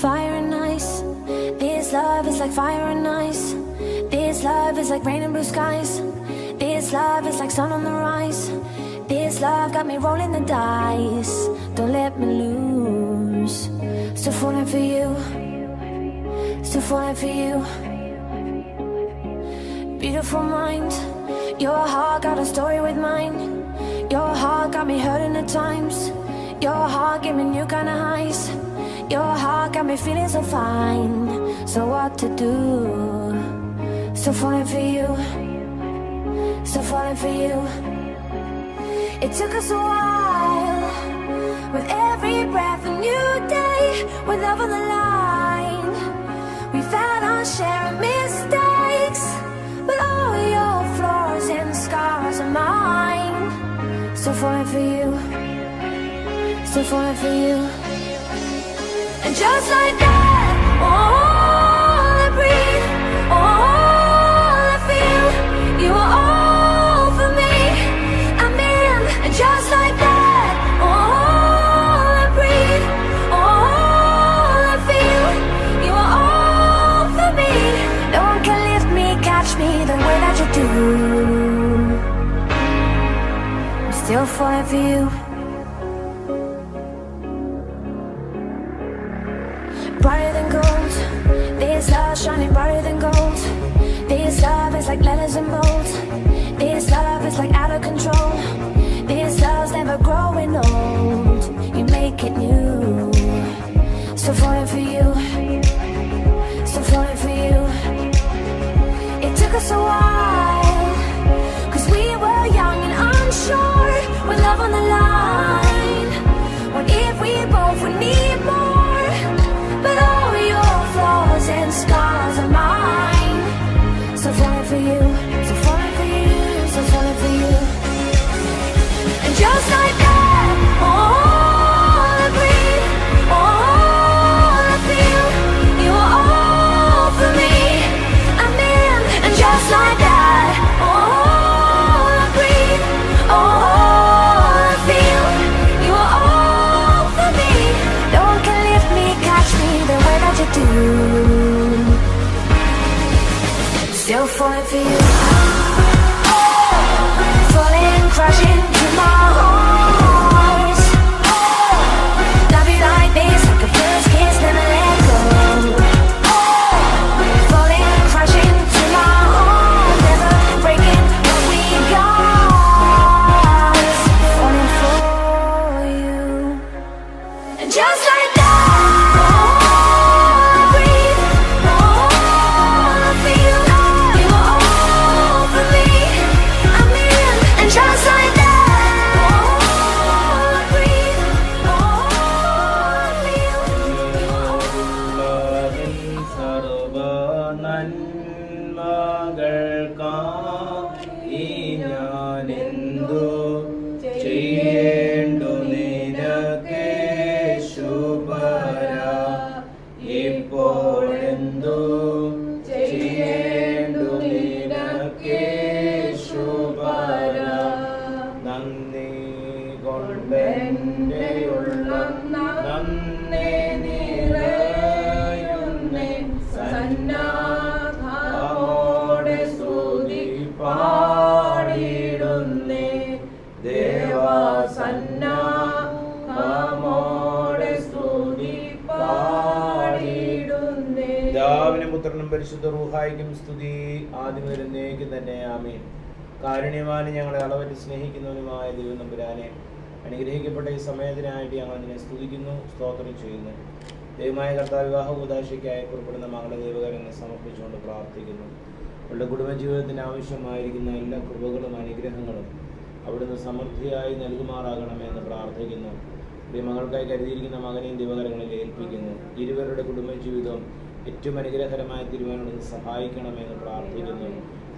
fire and ice. This love is like fire and ice. This love is like rain and blue skies. This love is like sun on the rise. This love got me rolling the dice. Don't let me lose. Still falling for you. Still falling for you. Beautiful mind. Your heart got a story with mine. Your heart got me hurting at times. Your heart gave me new kind of highs. Your heart got me feeling so fine. So what to do? Still falling for you. Still falling for you. It took us a while. With every breath a new day. With love on the line. We've had our share of mistakes. But all your flaws and scars are mine. Still falling for you. Still falling for you. And just like that, all I breathe, all I feel, you are all for me. I'm in. And just like that, all I breathe, all I feel, you are all for me. No one can lift me, catch me the way that you do. I'm still falling for you. Brighter than gold. This love shining brighter than gold. This love is like letters in bold. This love is like out of control. This love's never growing old. You make it new. Still falling for you. Still falling for you. It took us a while, 'cause we were young and unsure. With love on the line. What if we both would need more? But all your flaws and scars are mine. So falling for you, so falling for you, so falling for you. And just like that, all I breathe, all I feel, you are all for me. I'm in. And just like that, all I breathe, all I feel, you are all for me. No one can lift me, catch me the way that you do. Still falling for you. Falling, crashing to my heart. Love you like this, like a first kiss, never let go. Falling, crashing to my heart. Never breaking what we got. Falling for you. And just like that, പുത്രനും പരിശുദ്ധ റൂഹായിക്കും സ്തുതി, ആദ്യം മുതൽ എന്നേക്കും തന്നെ ആമേൻ. കാരുണ്യവാനും ഞങ്ങളെ അളവറ്റ് സ്നേഹിക്കുന്നവനുമായ ദൈവം തമ്പുരാനെ, അനുഗ്രഹിക്കപ്പെട്ട ഈ സമയത്തിനായിട്ട് ഞങ്ങൾ നിന്നെ സ്തുതിക്കുന്നു, സ്തോത്രം ചെയ്യുന്നു. ദൈവമായ കർത്താവ് വിവാഹ കൂദാശയ്ക്കായി പുറപ്പെടുന്ന മകളെ ദൈവകാര്യങ്ങൾ സമർപ്പിച്ചുകൊണ്ട് പ്രാർത്ഥിക്കുന്നു. അവളുടെ കുടുംബജീവിതത്തിന് ആവശ്യമായിരിക്കുന്ന എല്ലാ കൃപകളും അനുഗ്രഹങ്ങളും അവിടുന്ന് സമൃദ്ധിയായി നൽകുമാറാകണമെന്ന് പ്രാർത്ഥിക്കുന്നു. ഈ മകൾക്കായി കരുതിയിരിക്കുന്ന മകനെയും ദൈവകരങ്ങളിൽ ഏൽപ്പിക്കുന്നു. ഇരുവരുടെ കുടുംബജീവിതവും ഏറ്റവും അനുഗ്രഹകരമായ തീരുമാനങ്ങളെ സഹായിക്കണമെന്ന് പ്രാർത്ഥിക്കുന്നു.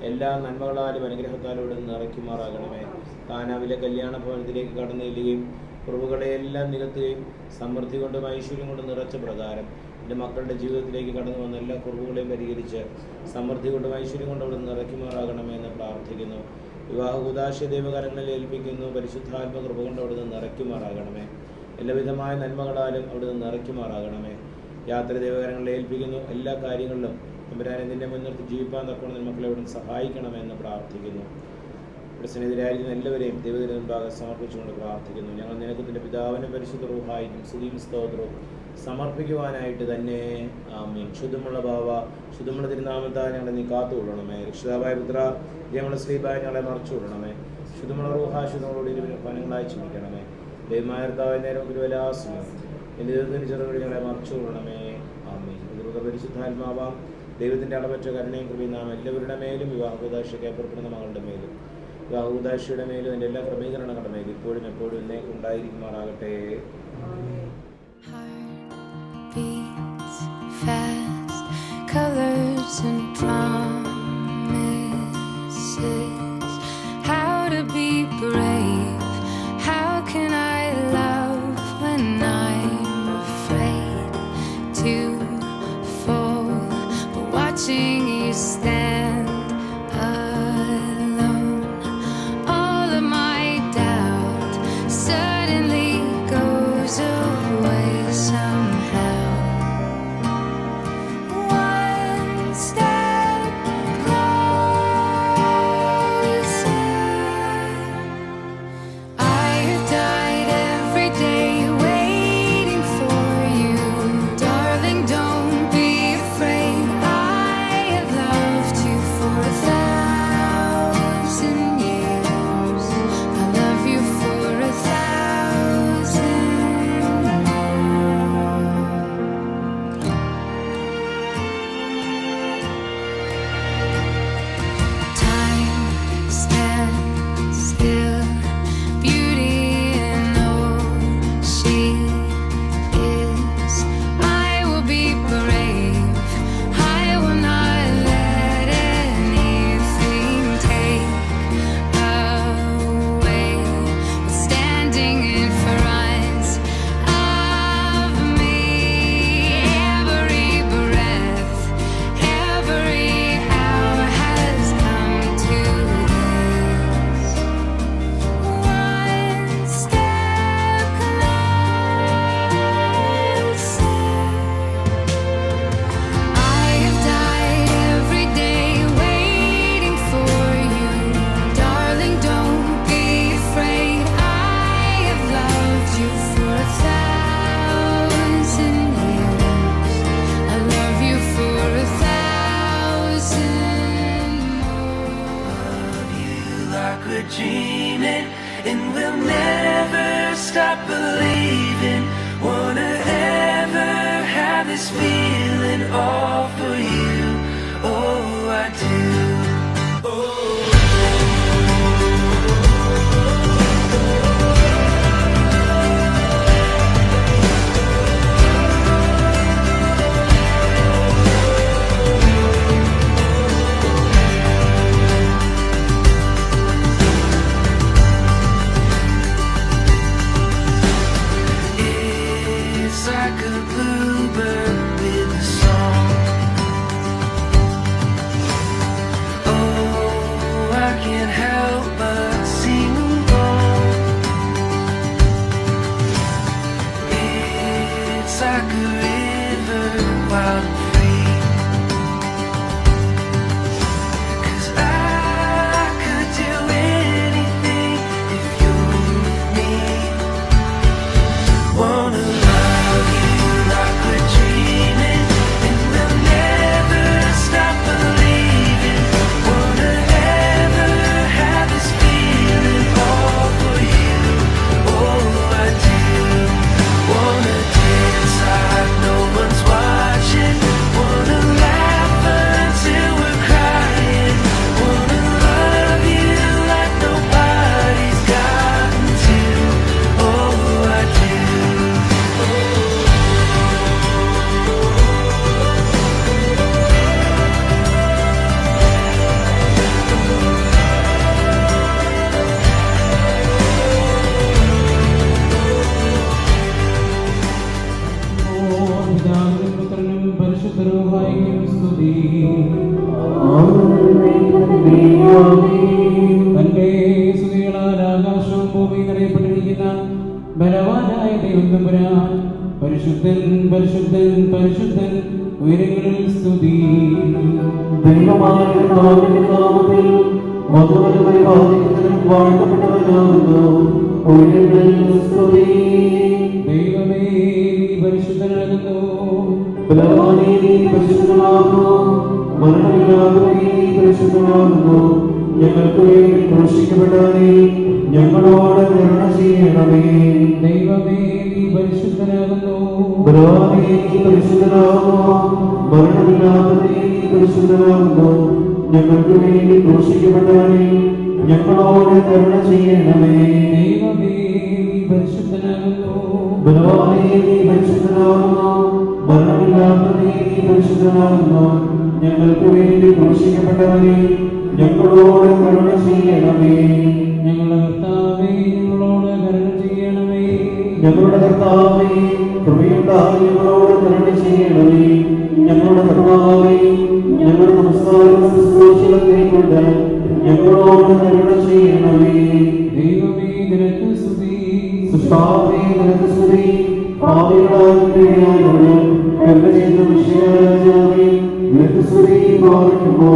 എല്ലാ നന്മകളാലും അനുഗ്രഹത്താലും ഇവിടെ നിറയ്ക്കുമാറാകണമേ. കാനാവിലെ കല്യാണ ഭവനത്തിലേക്ക് കടന്നു ചെല്ലുകയും കുറവുകളെയെല്ലാം നികത്തുകയും സമൃദ്ധി കൊണ്ടും ഐശ്വര്യം കൊണ്ടും നിറച്ച പ്രകാരം എൻ്റെ മക്കളുടെ ജീവിതത്തിലേക്ക് കടന്നു വന്ന എല്ലാ കുറവുകളെയും പരിഹരിച്ച് സമൃദ്ധി കൊണ്ടും ഐശ്വര്യം കൊണ്ടും അവിടെ നിറയ്ക്കുമാറാകണമെന്ന് പ്രാർത്ഥിക്കുന്നു. വിവാഹ കൂദാശ ദൈവകരങ്ങളിൽ ഏൽപ്പിക്കുന്നു. പരിശുദ്ധാത്മ കൃപ കൊണ്ട് അവിടുന്ന് നിറയ്ക്കുമാറാകണമേ. എല്ലാവിധമായ നന്മകളാലും അവിടുന്ന് നിറയ്ക്കുമാറാകണമേ. യാത്ര ദൈവകരങ്ങളിൽ ഏൽപ്പിക്കുന്നു. എല്ലാ കാര്യങ്ങളിലും തമ്പുരാനെ നിന്നെ മുൻനിർത്തി ജീവിപ്പാൻ തക്കവണ്ണം മക്കളെ ഇവിടെ സഹായിക്കണമെന്ന് പ്രാർത്ഥിക്കുന്നു. ഇവിടെ സ്നേഹിതരായിരിക്കുന്ന എല്ലാവരെയും ദൈവത്തിന് മുൻപാകെ സമർപ്പിച്ചുകൊണ്ട് പ്രാർത്ഥിക്കുന്നു. ഞങ്ങൾ നിനക്ക് നിന്റെ പിതാവിനും പരിശുദ്ധ റൂഹായിക്കും സ്തുതിയും സ്തോത്രവും സമർപ്പിക്കുവാനായിട്ട് തന്നെ ആമേൻ. ശുദ്ധമുള്ള ഭാവ, ശുദ്ധമുള്ള തിരുനാമത്താൽ ഞങ്ങളെ നീ കാത്തുകൊള്ളണമേ. രക്ഷിതാവായ പുത്ര, ഞങ്ങളുടെ ശ്രീബായി ഞങ്ങളെ മറച്ചുകൊള്ളണമേ. ശുദ്ധമുള്ള റൂഹ, ശുദ്ധങ്ങളോട് ഇരുവിന് ഫലങ്ങളായി ചിന്തിക്കണമേ. ദൈവമായ കർത്താവിന്റെ നേരം ഒരു വലാസനം എൻ്റെ ദൈവത്തിന് ചെറുകടി ഞങ്ങളെ മറച്ചുകൊള്ളണമേ. ആമേൻ. ഇതിലൂടെ പരിശുദ്ധാത്മാവാം ദൈവത്തിൻ്റെ അളവറ്റ കരുണയും കൃപയും നാം എല്ലാവരുടെ മേലും വിവാഹോദാശയ്ക്ക് പുറപ്പെടുന്ന മകളുടെ മേലും വിവാഹോദാശയുടെ മേലും എൻ്റെ എല്ലാ ക്രമീകരണങ്ങളുടെ മേലും ഇപ്പോഴും എപ്പോഴും എന്നേക്കും ഉണ്ടായിരിക്കുമാറാകട്ടെ. Beats fast, colors and promises. How to be brave? How can I love when I'm afraid to fall? But watching you stand alone, all of my doubt suddenly goes away somehow. One step closer. I have died every day waiting for you. Darling, don't be afraid. I have loved you for 1,000 years. I love you for 1,000 more. Time stands still, beauty in all she is. I will be brave. I will not let anything take away what's standing in front of me. Every breath, every hour has come to this. One step closer. I have died every day waiting for you. Darling, don't be afraid. I have loved you for 1,000 years. I love you for 1,000 more. Like we're dreaming, and we'll never stop believing. Wanna ever have this feeling all for you. Oh, I do. It's like a bluebird with a song. Oh, I can't help but sing along. It's like a river, wild and free. 'Cause I could do anything if you're with me. Wanna love you like we're dreaming, and we'll never stop believing. Wanna ever have this feeling all for you. Oh, I do. Wanna dance like no one's watching. Wanna laugh until we're crying. Wanna love you like nobody's gotten to. Oh, I do. പിതാവിനും പുത്രനും പരിശുദ്ധ റൂഹായിക്കും സ്തുതി. തന്റെ സ്തുതികളാൽ ആകാശവും ഭൂമിയും നിറയപ്പെട്ടിരിക്കുന്ന ബലവാനായ ദൈവം തമ്പുരാൻ പരിശുദ്ധൻ പരിശുദ്ധൻ പരിശുദ്ധൻ ഉയരങ്ങളിൽ സ്തുതി. ദൈവമായ കർത്താവിന്റെ നാമത്തിൽ മധുരമായി പരിപാലിക്കുന്നതിനും വാഴ്ത്തപ്പെട്ടവനാകുന്നു. ഉയരങ്ങളിൽ സ്തുതി. ദൈവമേ നീ പരിശുദ്ധനാകുന്നു. ബലവാനേ നീ പരിശുദ്ധനാകുന്നു. മരണമില്ലാത്തവനേ നീ പരിശുദ്ധനാകുന്നു. ഞങ്ങൾക്ക് വേണ്ടി ക്രൂശിക്കപ്പെട്ടവനേ ഞങ്ങളോട് കരുണ ചെയ്യണമേ. ദൈവമേ നീ പരിശുദ്ധനാകുന്നു. ബലവാനേ നീ പരിശുദ്ധനാകുന്നു. മരണമില്ലാത്തവനേ നീ പരിശുദ്ധനാകുന്നു. ഞങ്ങൾക്ക് വേണ്ടി ക്രൂശിക്കപ്പെട്ടവനേ ഞങ്ങളോട് കരുണ ചെയ്യണമേ. ദൈവമേ നീ പരിശുദ്ധനാകുന്നു. ബലവാനേ നീ പരിശുദ്ധനാകുന്നു. മരണമില്ലാത്തവനേ നീ പരിശുദ്ധനാകുന്നു. ഞങ്ങൾക്ക് വേണ്ടി ക്രൂശിക്കപ്പെട്ടവനേ ഞങ്ങളോട് കരുണ ചെയ്യണമേ. ഞങ്ങളുടെ കർത്താവേ ഞങ്ങളോട് കരുണ ചെയ്യണമേ. ഞങ്ങളുടെ കർത്താവേ കൃപയുണ്ടായി ഞങ്ങളോട് കരുണ ചെയ്യണമേ. ഞങ്ങളുടെ കർത്താവേ ഞങ്ങളുടെ നമസ്കാരം ശുശ്രൂഷകളെ കൊണ്ട് ഞങ്ങളോട് കരുണ ചെയ്യണമേ. ദൈവമേ നിനക്ക് സ്തുതി. കർത്താവേ നിനക്ക് സ്തുതി. പാപികളായോട് കരുണ ചെയ്ത വിഷയരാജാവേ നിനക്ക് സ്തുതി പാലിക്കുമോ.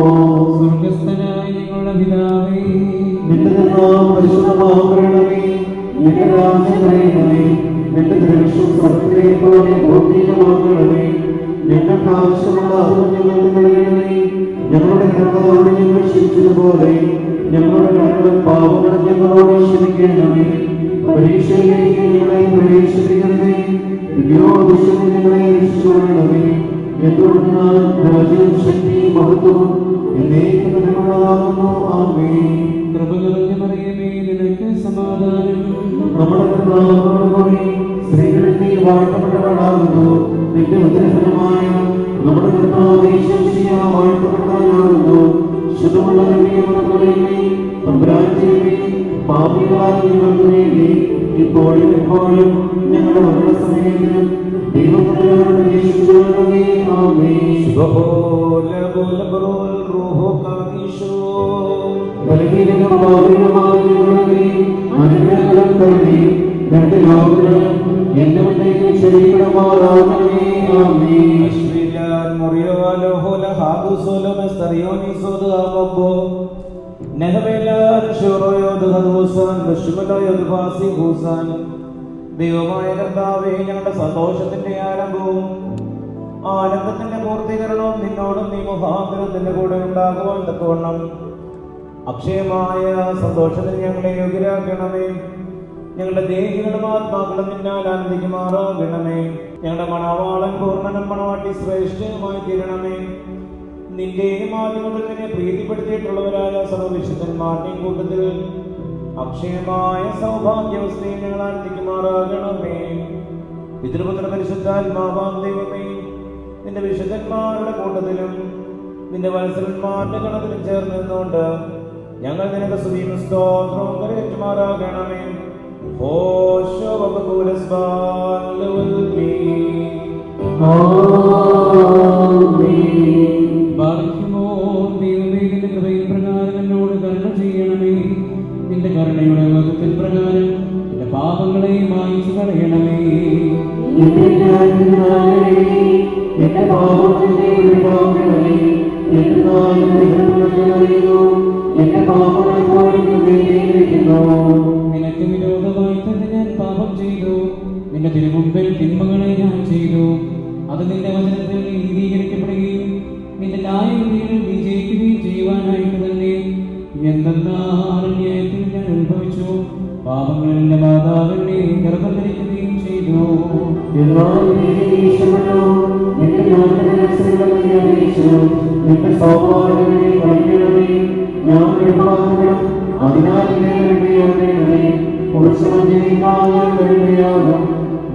സ്വർഗസ്ഥനായ ഞങ്ങളുടെ പിതാവേ നിന്റെ നാമം പരിശുദ്ധമാകണമേ. നിന്റെ രാജ്യം വരണമേ. നിന്റെ ദൃശ്യം സ്വർഗ്ഗത്തിലെ പോലെ ഭൗതികമാകണമേ. ഞങ്ങൾക്ക് ആവശ്യമുള്ള അറിവ് ഞങ്ങൾക്ക് നൽകണമേ. ഞങ്ങളുടെ കടങ്ങളോട് ഞങ്ങൾ ക്ഷമിച്ചതുപോലെ ഞങ്ങളുടെ കടങ്ങളും പാപങ്ങളും ഞങ്ങളോട് ക്ഷമിക്കണമേ. പരീക്ഷയിലേക്ക് ഞങ്ങളെ പ്രവേശിപ്പിക്കണമേ. ദുഷ്ടത്തിൽ ഞങ്ങളെ രക്ഷിച്ചുകൊള്ളണമേ. എന്തുകൊണ്ടെന്നാൽ രാജ്യവും ശക്തിയും മഹത്വവും എന്നേക്കും നിനക്കുള്ളതാകുന്നു. ആമേൻ. കൃപ നിറഞ്ഞ മറിയമേ നിനക്ക് സമാധാനം. നമ്മുടെ കർത്താവിനോടുകൂടി സ്ത്രീകളിൽ നീ വാഴ്ത്തപ്പെട്ടവളാകുന്നു. നിന്റെ ഉദരഫലമായ നമ്മുടെ കർത്താവ് യേശുമിശിഹ വാഴ്ത്തപ്പെട്ടവനാകുന്നു. ശുദ്ധമുള്ള കന്യകമറിയമേ തമ്പുരാന്റെ പാപികളായ ഞങ്ങൾക്ക് വേണ്ടി ഇപ്പോഴും എപ്പോഴും ഞങ്ങളുടെ മരണസമയത്തിലും ദൈവത്തിനോട് അപേക്ഷിച്ചുകൊള്ളണമേ. ആമേൻ. ബലഹീനവും പാപികളുമായ ഞങ്ങളുടെ അനുഗ്രഹങ്ങളും കരുതി രണ്ട് ലോകങ്ങളും എന്നവന്നേക്കും ശരീരമാറാകണമേ. ആമേൻ. ദൈവമായ കർത്താവേ ഞങ്ങളുടെ സന്തോഷത്തിന്റെ ആരംഭവും ആനന്ദത്തിന്റെ പൂർത്തീകരണവും നിന്നോടും നീ മുഖാന്തരത്തിന്റെ കൂടെ ഉണ്ടാകുവാൻ തക്കവണ്ണം അക്ഷയമായ സന്തോഷത്തിന് ഞങ്ങളെ യോഗ്യരാക്കണമേ. ഞങ്ങളുടെ ദേഹികളും ആത്മാക്കളും നിന്നാൽ ആനന്ദിക്കുമാറാകണമേ. ഞങ്ങളുടെ മണവാളൻ പൂർണ്ണനും മണവാട്ടി ശ്രേഷ്ഠയുമായി തീരണമേ. നിന്റെയും ആദ്യമുതൽ നിന്നെ പ്രീതിപ്പെടുത്തിയിട്ടുള്ളവരായ സർവവിശുദ്ധന്മാരുടെയും കൂട്ടത്തിൽ അക്ഷയമായ സൗഭാഗ്യാവസ്ഥയെ ഞങ്ങൾ ആനന്ദിക്കുമാറാകണമേ. പിതൃപുത്ര പരിശുദ്ധാത്മാവാം ദൈവമേ നിന്റെ വിശുദ്ധന്മാരുടെ കൂട്ടത്തിലും നിന്റെ വത്സരന്മാരുടെ ഗണത്തിലും ചേർന്ന് നിന്നുകൊണ്ട് ഞങ്ങൾ നിനക്ക് സ്തുതിയും സ്തോത്രവും കരയേറ്റുമാറാകണമേ. ദൈവമേ നിന്റെ കൃപയിൽ പ്രകാരം എന്നോട് കരുണ ചെയ്യണമേ. നിന്റെ കരുണയുടെ വകുപ്പിൽ പ്രകാരം എന്റെ പാപങ്ങളെ മായ്ച്ചു കളയണമേ. നിനക്ക് വിരോധമായി തന്നെ ഞാൻ പാപം ചെയ്തു. നിന്റെ തിരുമുമ്പിൽ തിന്മകളെ ഞാൻ ചെയ്തു. അത് നിന്റെ വചനത്തിൽ നീതീകരിക്കപ്പെടുകയും നിന്റെ ന്യായവിധികളിൽ വിജയിക്കുകയും ചെയ്യുവാനായിട്ട് തന്നെ എന്തെന്നാൽ അന്യായത്തിൽ ഞാൻ ഉത്ഭവിച്ചു. പാപങ്ങളിൽ എന്റെ മാതാവിനെ ഗർഭം ധരിക്കുകയും ചെയ്തു.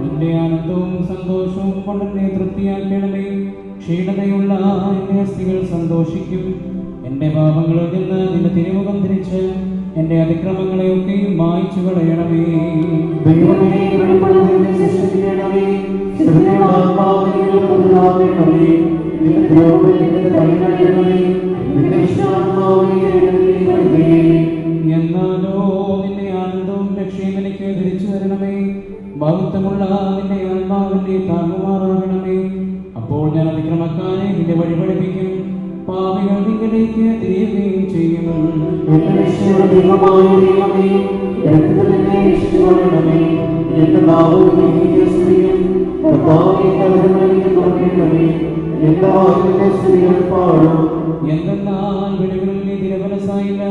നിന്റെ ആനന്ദവും സന്തോഷവും കൊണ്ട് എന്നെ തൃപ്തിയാക്കണമേ. ക്ഷീണതയുള്ള എന്റെ അസ്ഥികൾ സന്തോഷിക്കും. എന്റെ പാപങ്ങളിൽ നിന്ന് നിന്റെ തിരുമുഖം ധരിച്ച് എന്റെ അതിക്രമങ്ങളെയൊക്കെയും മായ്ച്ചു കളയണമേ. എന്നാലോ നിന്റെ ആനന്ദവും രക്ഷയും എനിക്ക് ധരിച്ചു തരണമേ. മഹത്വമുള്ള നിന്റെ ആത്മാവിനെ താങ്ങുമാറാകണമേ. അപ്പോൾ ഞാൻ അതിക്രമക്കാരെ നിന്റെ വഴി പഠിപ്പിക്കും, പാപികൾ നിങ്ങളിലേക്ക് തിരിയുകയും ചെയ്യും. എന്തെന്നാൽ ബലികളിൽ നീ നിരവലസായില്ല,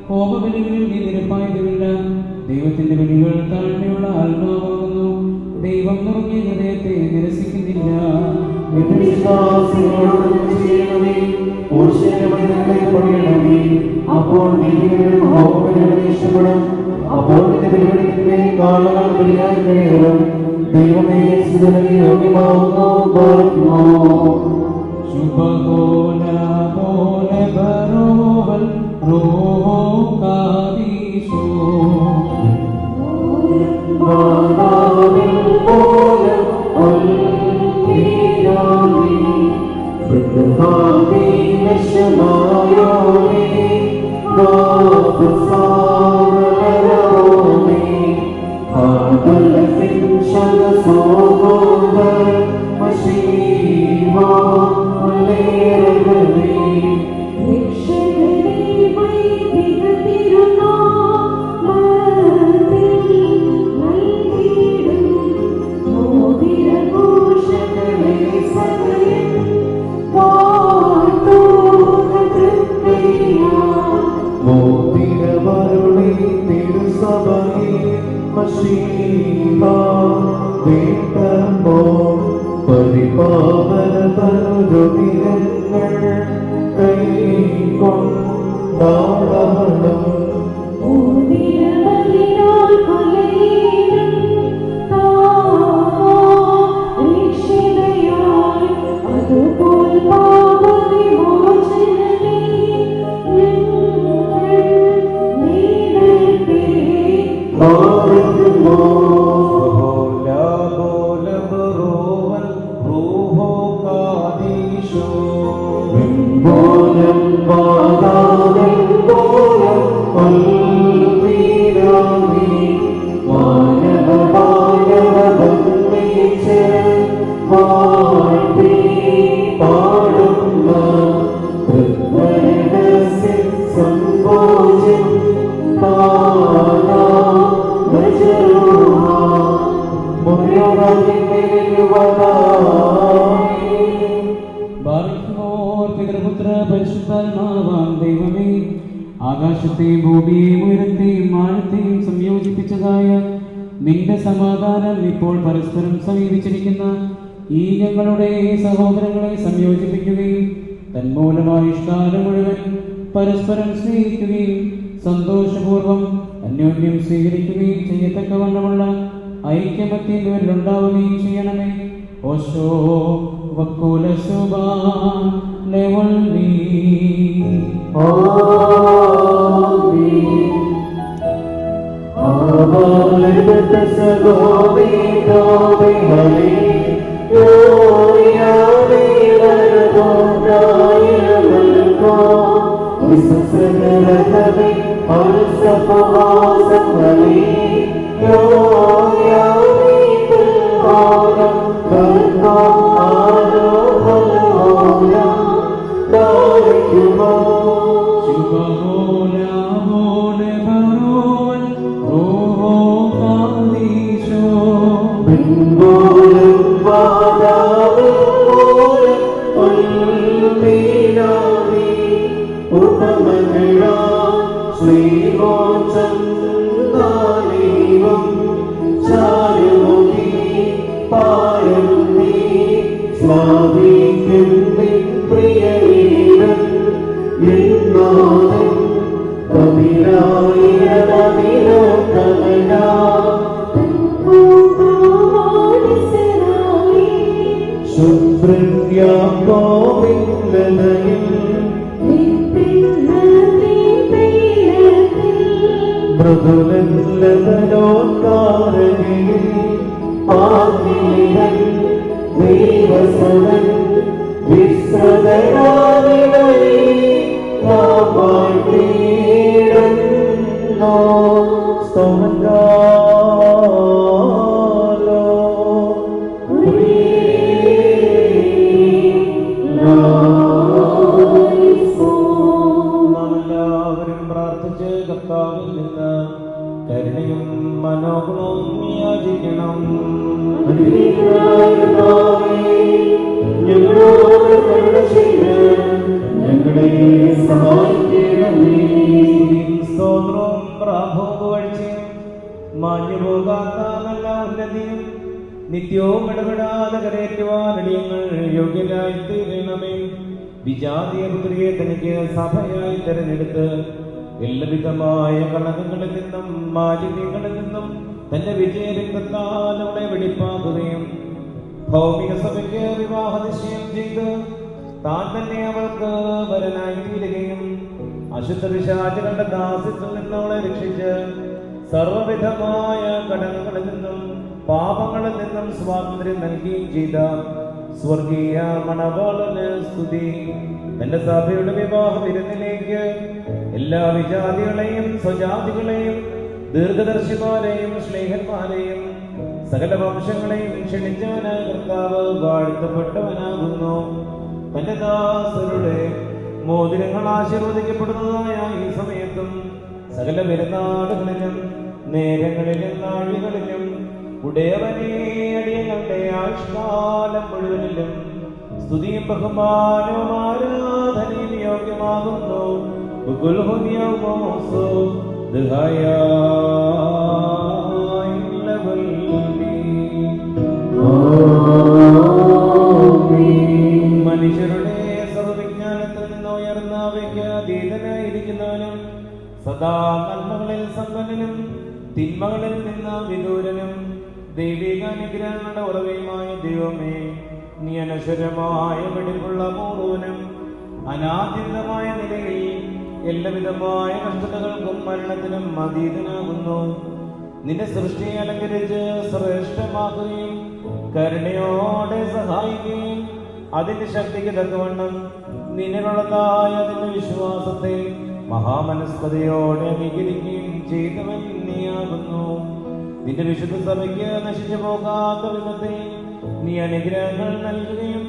ഹോമബലികളിൽ നീ നിരപ്പായതുമില്ല. ദൈവത്തിന്റെ ബലികൾ താഴ്മയുള്ള ആത്മാവാകുന്നു, ദൈവം നിറഞ്ഞ ഹൃദയത്തെ നിരസിക്കുന്നില്ല. അപ്പോൾ ദൈവമേ ശുഭഹോല പോലെ ബരോവൽ റോഹോ കാദീശോ ആകാശത്തെയും ഭൂമിയെയും ഉയരത്തെയും ആഴത്തെയും സംയോജിപ്പിച്ചതായ നിന്റെ സമാധാനം ഇപ്പോൾ പരസ്പരം സമീപിച്ചിരിക്കുന്ന ഈ ഞങ്ങളുടെ സഹോദരങ്ങളെ സംയോജിപ്പിക്കുകയും തന്മൂലമായുഷ്കാലം മുഴുവൻ പരസ്പരം സ്നേഹിക്കുകയും സന്തോഷപൂർവം അന്യോന്യം സ്വീകരിക്കുകയും ചെയ്യത്തക്കവണ്ണമുള്ള ഐക്യമത്യം ഇവരിലുണ്ടാവുകയും ചെയ്യണമേ. ഓശോ വക്കൂല സുബാൻ ലെവൽമീ കരുണയും മനോഗുണവും യാചിക്കണം. ഞങ്ങളോട് കരുണ ചെയ്ത് ഞങ്ങളെ സഹായിക്കണമേ. സ്തോത്രവും പ്രാഭോപുകഴ്ചയും മാഞ്ഞുപോകാത്ത നല്ല ഉന്നതിയും നിത്യവും ഇടപെടാതെ കരയേറ്റുവാനടിയങ്ങൾ യോഗ്യരായി തീരണമേ. വിജാതീയ പുത്രിയെ തനിക്ക് സഭയായി തെരഞ്ഞെടുത്ത് എല്ലാവിധമായ കളങ്കങ്ങളിൽ നിന്നും മാലിന്യങ്ങളിൽ നിന്നും തന്റെ വിജയരക്തത്താൽ അവളെ വെടിപ്പാക്കുകയും ഭൗമിക സഭയ്ക്ക് വിവാഹ നിശ്ചയം ചെയ്ത് താൻ തന്നെ അവൾക്ക് വരനായി തീരുകയും അശുദ്ധ പിശാചുകളുടെ ദാസ്യത്തിൽ നിന്ന് അവളെ രക്ഷിച്ച് സർവവിധമായ കടങ്ങളിൽ നിന്നും പാപങ്ങളിൽ നിന്നും സ്വാതന്ത്ര്യം നൽകുകയും ചെയ്ത സ്വർഗീയ മണവാളന് സ്തുതി. തന്റെ സഭയുടെ വിവാഹ വിരുന്നിലേക്ക് എല്ലാ വിജാതികളെയും സ്വജാതികളെയും ദീർഘദർശിമാരെയും സ്നേഹന്മാരെയും സകല വംശങ്ങളെയും ക്ഷണിച്ചവന് കർത്താവ് വാഴ്ത്തപ്പെട്ടവനാകുന്നു. തന്റെ ദാസരുടെ മോതിരങ്ങൾ ആശീർവദിക്കപ്പെടുന്നതായ ഈ സമയത്തും സകല പെരുന്നാളുകളിലും നേരങ്ങളിലും നാഴികളിലും ഉടയവനെ അടിയങ്ങളുടെ ആയുഷ്കാലം മുഴുവനിലും സ്തുതിയും ബഹുമാനവും ആരാധനയും യോഗ്യമാകുന്നു. മനുഷ്യരുടെ സർവവിജ്ഞാനത്തിൽ നിന്ന് ഉയർന്ന അവയ്ക്ക് അതീതനായിരിക്കുന്നവനും സദാ നന്മകളിൽ സമ്പന്നനും തിന്മകളിൽ നിന്ന് വിദൂരനും ദൈവികാനുഗ്രഹങ്ങളുടെ ഉറവയുമായ ദൈവമേ, നീ അനശ്വരമായ വെടിപ്പുള്ള പൂർവനും അനാദ്യന്തമായ നിലയിൽ എല്ലാവിധമായ കഷ്ടതകൾക്കും മരണത്തിനും അതീതനാകുന്നു. നിന്റെ സൃഷ്ടിയെ അലങ്കരിച്ച് ശ്രേഷ്ഠമാക്കുകയും കരുണയോടെ സഹായിക്കുകയും അതിന്റെ ശക്തിക്ക് തക്കവണ്ണം നിന്നിലുള്ളതായ അതിന്റെ വിശ്വാസത്തെ മഹാമനസ്കതയോടെ അംഗീകരിക്കുകയും ചെയ്തവൻ നീയാകുന്നു. നിന്റെ വിശുദ്ധ സഭയ്ക്ക് നശിച്ചു പോകാത്ത വിധത്തിൽ നീ അനുഗ്രഹങ്ങൾ നൽകുകയും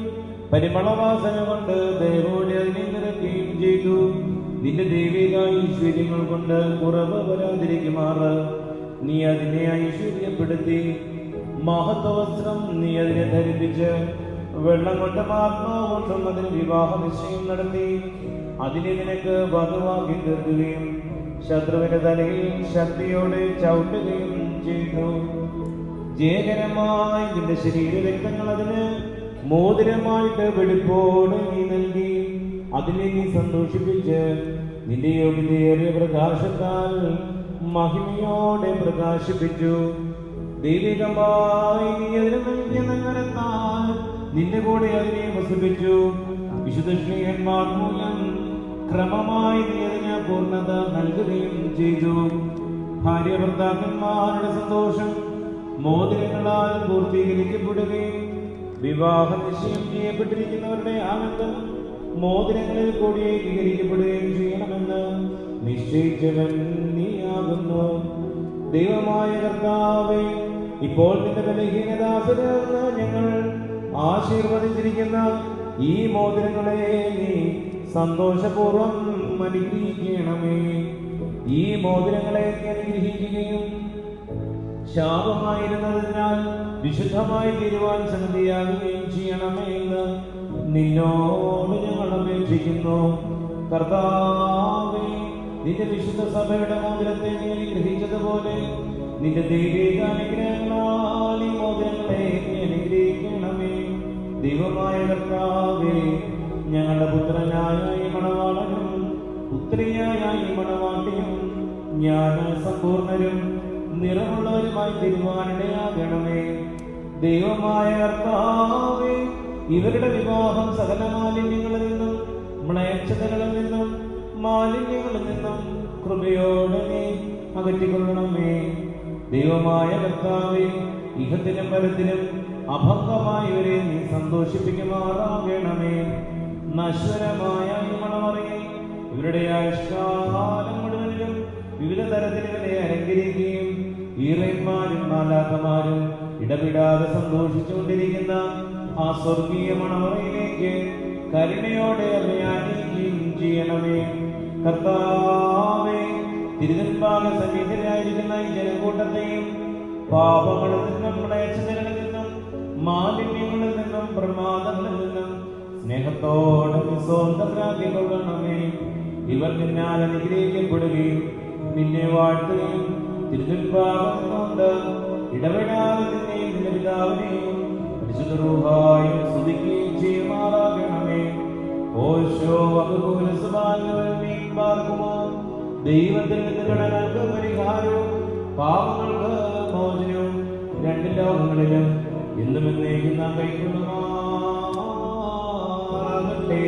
പരിമളവാസന കൊണ്ട് ദൈവോടെ അതിനെ നിറയ്ക്കുകയും ചെയ്തു. നിന്റെ ദൈവിക ഐശ്വര്യങ്ങൾ കൊണ്ട് കുറവ് വരാതിരിക്കുമാറ് നീ അതിനെ ഐശ്വര്യപ്പെടുത്തി. മഹത്വവസ്ത്രം നീ അതിനെ ധരിപ്പിച്ച് വെള്ളം കൊണ്ടും ആത്മാവ് കൊണ്ടും അതിന് വിവാഹ നിശ്ചയം നടത്തി അതിനെ നിനക്ക് വധുവാക്കി തീർക്കുകയും ശത്രുവിന്റെ തലയിൽ ശക്തിയോടെ ചവിട്ടുകയും ചെയ്തു. ജയകരമായി നിന്റെ ശരീര രക്തങ്ങൾ അതിന് മോതിരമായിട്ട് വെടിപ്പോടെ നീ നൽകി അതിനെ നീ സന്തോഷിപ്പിച്ച് നിന്റെ യോഗ്യതയേറിയ പ്രകാശത്താൽ മഹിമയോടെ പ്രകാശിപ്പിച്ചു. ദൈവികമായി നീ അതിന് നൽകിയ നന്മരത്താൽ നിന്റെ കൂടെ അതിനെ വസിപ്പിച്ചു. വിശുദ്ധ ശ്രീഹന്മാർ മൂലം ക്രമമായി നീ അതിന് പൂർണ്ണത നൽകുകയും ചെയ്തു. ഭാര്യ ഭർത്താക്കന്മാരുടെ സന്തോഷം മോതിരങ്ങളാൽ പൂർത്തീകരിക്കപ്പെടുകയും വിവാഹ നിശ്ചയം ചെയ്യപ്പെട്ടിരിക്കുന്നവരുടെ ആനന്ദം മോതിരങ്ങളിൽ കൂടി ഏകീകരിക്കപ്പെടുകയും ചെയ്യണമെന്ന് നിശ്ചയിച്ചവൻ നീയാകുന്നു. ദൈവമായ കർത്താവേ, ഇപ്പോൾ നിന്റെ ബലഹീനദാസരാകുന്ന ഞങ്ങൾ ആശീർവദിച്ചിരിക്കുന്ന ഈ മോതിരങ്ങളെ നീ സന്തോഷപൂർവം അനുഗ്രഹിക്കണമേ. ഈ മോതിരങ്ങളെ നീ അനുഗ്രഹിക്കുകയും ശാപമായിരുന്നതിനാൽ വിശുദ്ധമായി തീരുവാൻ സംഗതിയാകുകയും ചെയ്യണമേ എന്ന് നിന്നോട് ഞങ്ങൾ അപേക്ഷിക്കുന്നു. കർത്താവേ, നിന്റെ വിശുദ്ധ സഭയുടെ മോതിരത്തെ നീ അനുഗ്രഹിച്ചതുപോലെ നിന്റെ ദൈവിക അനുഗ്രഹങ്ങളാൽ ഈ മോതിരങ്ങളെ നീ അനുഗ്രഹിക്കണമേ. ദൈവമായ കർത്താവേ, ഞങ്ങളുടെ പുത്രനായ ഈ മണവാളനും പുത്രിയായ ഈ മണവാട്ടിയും ജ്ഞാന സമ്പൂർണരും നിറമുള്ളവരുമായി തീരുവാനിടയാകണമേ. ദൈവമായ കർത്താവേ, ഇവരുടെ വിവാഹം സകല മാലിന്യങ്ങളിൽ നിന്നും മ്ലേച്ഛതകളിൽ നിന്നും മാലിന്യങ്ങളിൽ നിന്നും കൃപയോടെ നീ അകറ്റിക്കൊള്ളണമേ. ദൈവമായ കർത്താവേ, ഇഹത്തിനും പരത്തിനും അഭംഗമായവരെ നീ സന്തോഷിപ്പിക്കുമാറാകണമേ. നശ്വരമായ ഈ മണമറയിൽ ഇവരുടെ ആയുഷ്കാലം മുഴുവനിലും വിവിധ തരത്തിൽ ഇവരെ അലങ്കരിക്കുകയും ഈറന്മാരും മാലാഖമാരും ഇടപെടാതെ സന്തോഷിച്ചുകൊണ്ടിരിക്കുന്ന ആ സ്വർഗീയ മണമറയിലേക്ക് കരുണയോടെ അവരെ ആനയിക്കുകയും ചെയ്യണമേ. കർത്താവേ, തിരുവൻപാല സന്നിധിയിലായിരിക്കുന്ന ഈ ജനക്കൂട്ടത്തെയും പാപങ്ങളിൽ നിന്നും ക്ലേശങ്ങളിൽ നിന്നും മാലിന്യങ്ങളിൽ നിന്നും പ്രമാദങ്ങളിൽ നിന്നും സ്നേഹത്തോടെ സ്വന്തമാക്കിക്കൊള്ളണമേ. ഇവർ നിന്നാൽ അനുഗ്രഹിക്കപ്പെടുകയും നിന്നെ വാഴ്ത്തുകയും തിരുവൻപാലം കൊണ്ട് ഇടപെടാതെ നിന്നെയും നിന്റെ പിതാവിനെയും പരിശുദ്ധ റൂഹായും സ്തുതിക്കുകയും ചെയ്യുമാറാകണമേ. ഓശോ വകുലസുമാർക്കുമോ ദൈവത്തിൽ നിന്ന് കടങ്ങൾക്ക് പരിഹാരവും പാപങ്ങൾക്ക് മോചനവും രണ്ട് ലോകങ്ങളിലും എന്നും എന്നേക്കും നാം കൈക്കൊള്ളുമാറാകട്ടെ.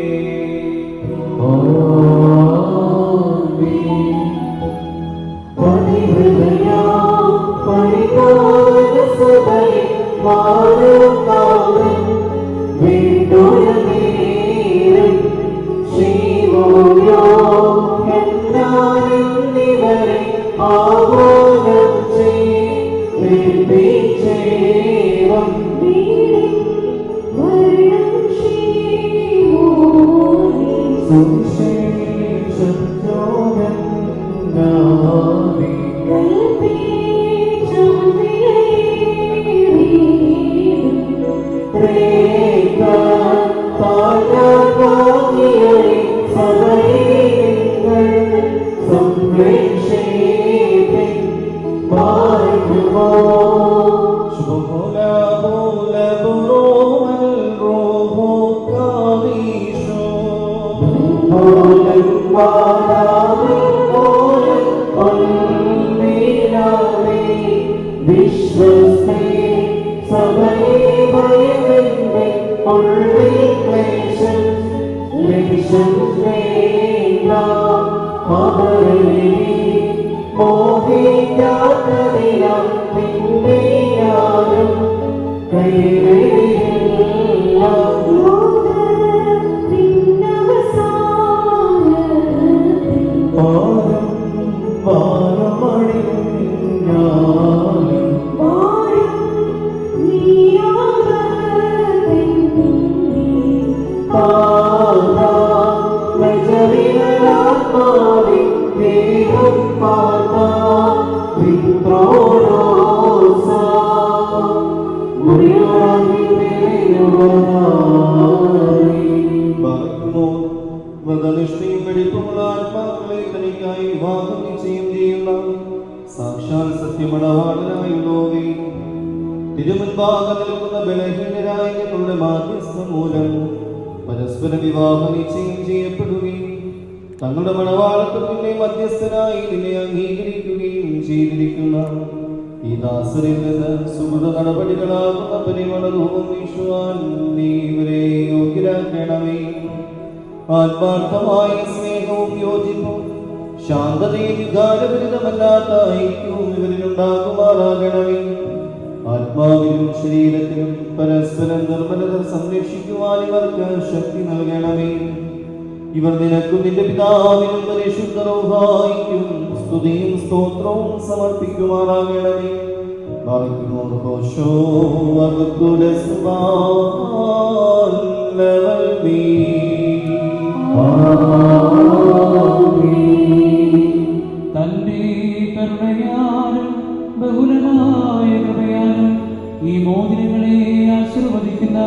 സാക്ഷാൽ സത്യമണവാളനായുള്ളോവേ, തിരുമുൻപാകെ നിൽക്കുന്ന ബലഹീനരായ ഞങ്ങളുടെ മാധ്യസ്ഥം മൂലം പരസ്പര വിവാഹ നിശ്ചയം ചെയ്യപ്പെടുകയും തങ്ങളുടെ മണവാളത്വത്തിന്റെ മധ്യസ്ഥനായി നിന്നെ അംഗീകരിക്കുകയും ചെയ്തിരിക്കുന്ന ഈ ദാസരിൽ നിന്ന് സുഹൃത നടപടികളാകുന്ന പരിമളവും വീശുവാൻ നീ ഇവരെ യോഗ്യരാക്കണമേ. ആത്മാർത്ഥമായ സ്നേഹവും യോജിപ്പും ശാന്തതയും വികാരപരിതമല്ലാത്ത ഐക്യവും ഇവരിലുണ്ടാകുമാറാകണമേ. ആത്മാവിലും ശരീരത്തിലും പരസ്പരം നിർമ്മലത സംരക്ഷിക്കുവാൻ ഇവർക്ക് ശക്തി നൽകണമേ. ഇവർ നിനക്കും നിന്റെ പിതാവിനും പരിശുദ്ധ റൂഹായിക്കും സ്തുതിയും സ്തോത്രവും സമർപ്പിക്കുമാറാകണമേ. തന്റെ കരുണയാലും ബഹുലമായ കൃപയാലും ഈ മോചനങ്ങളെ ആശീർവദിക്കുന്ന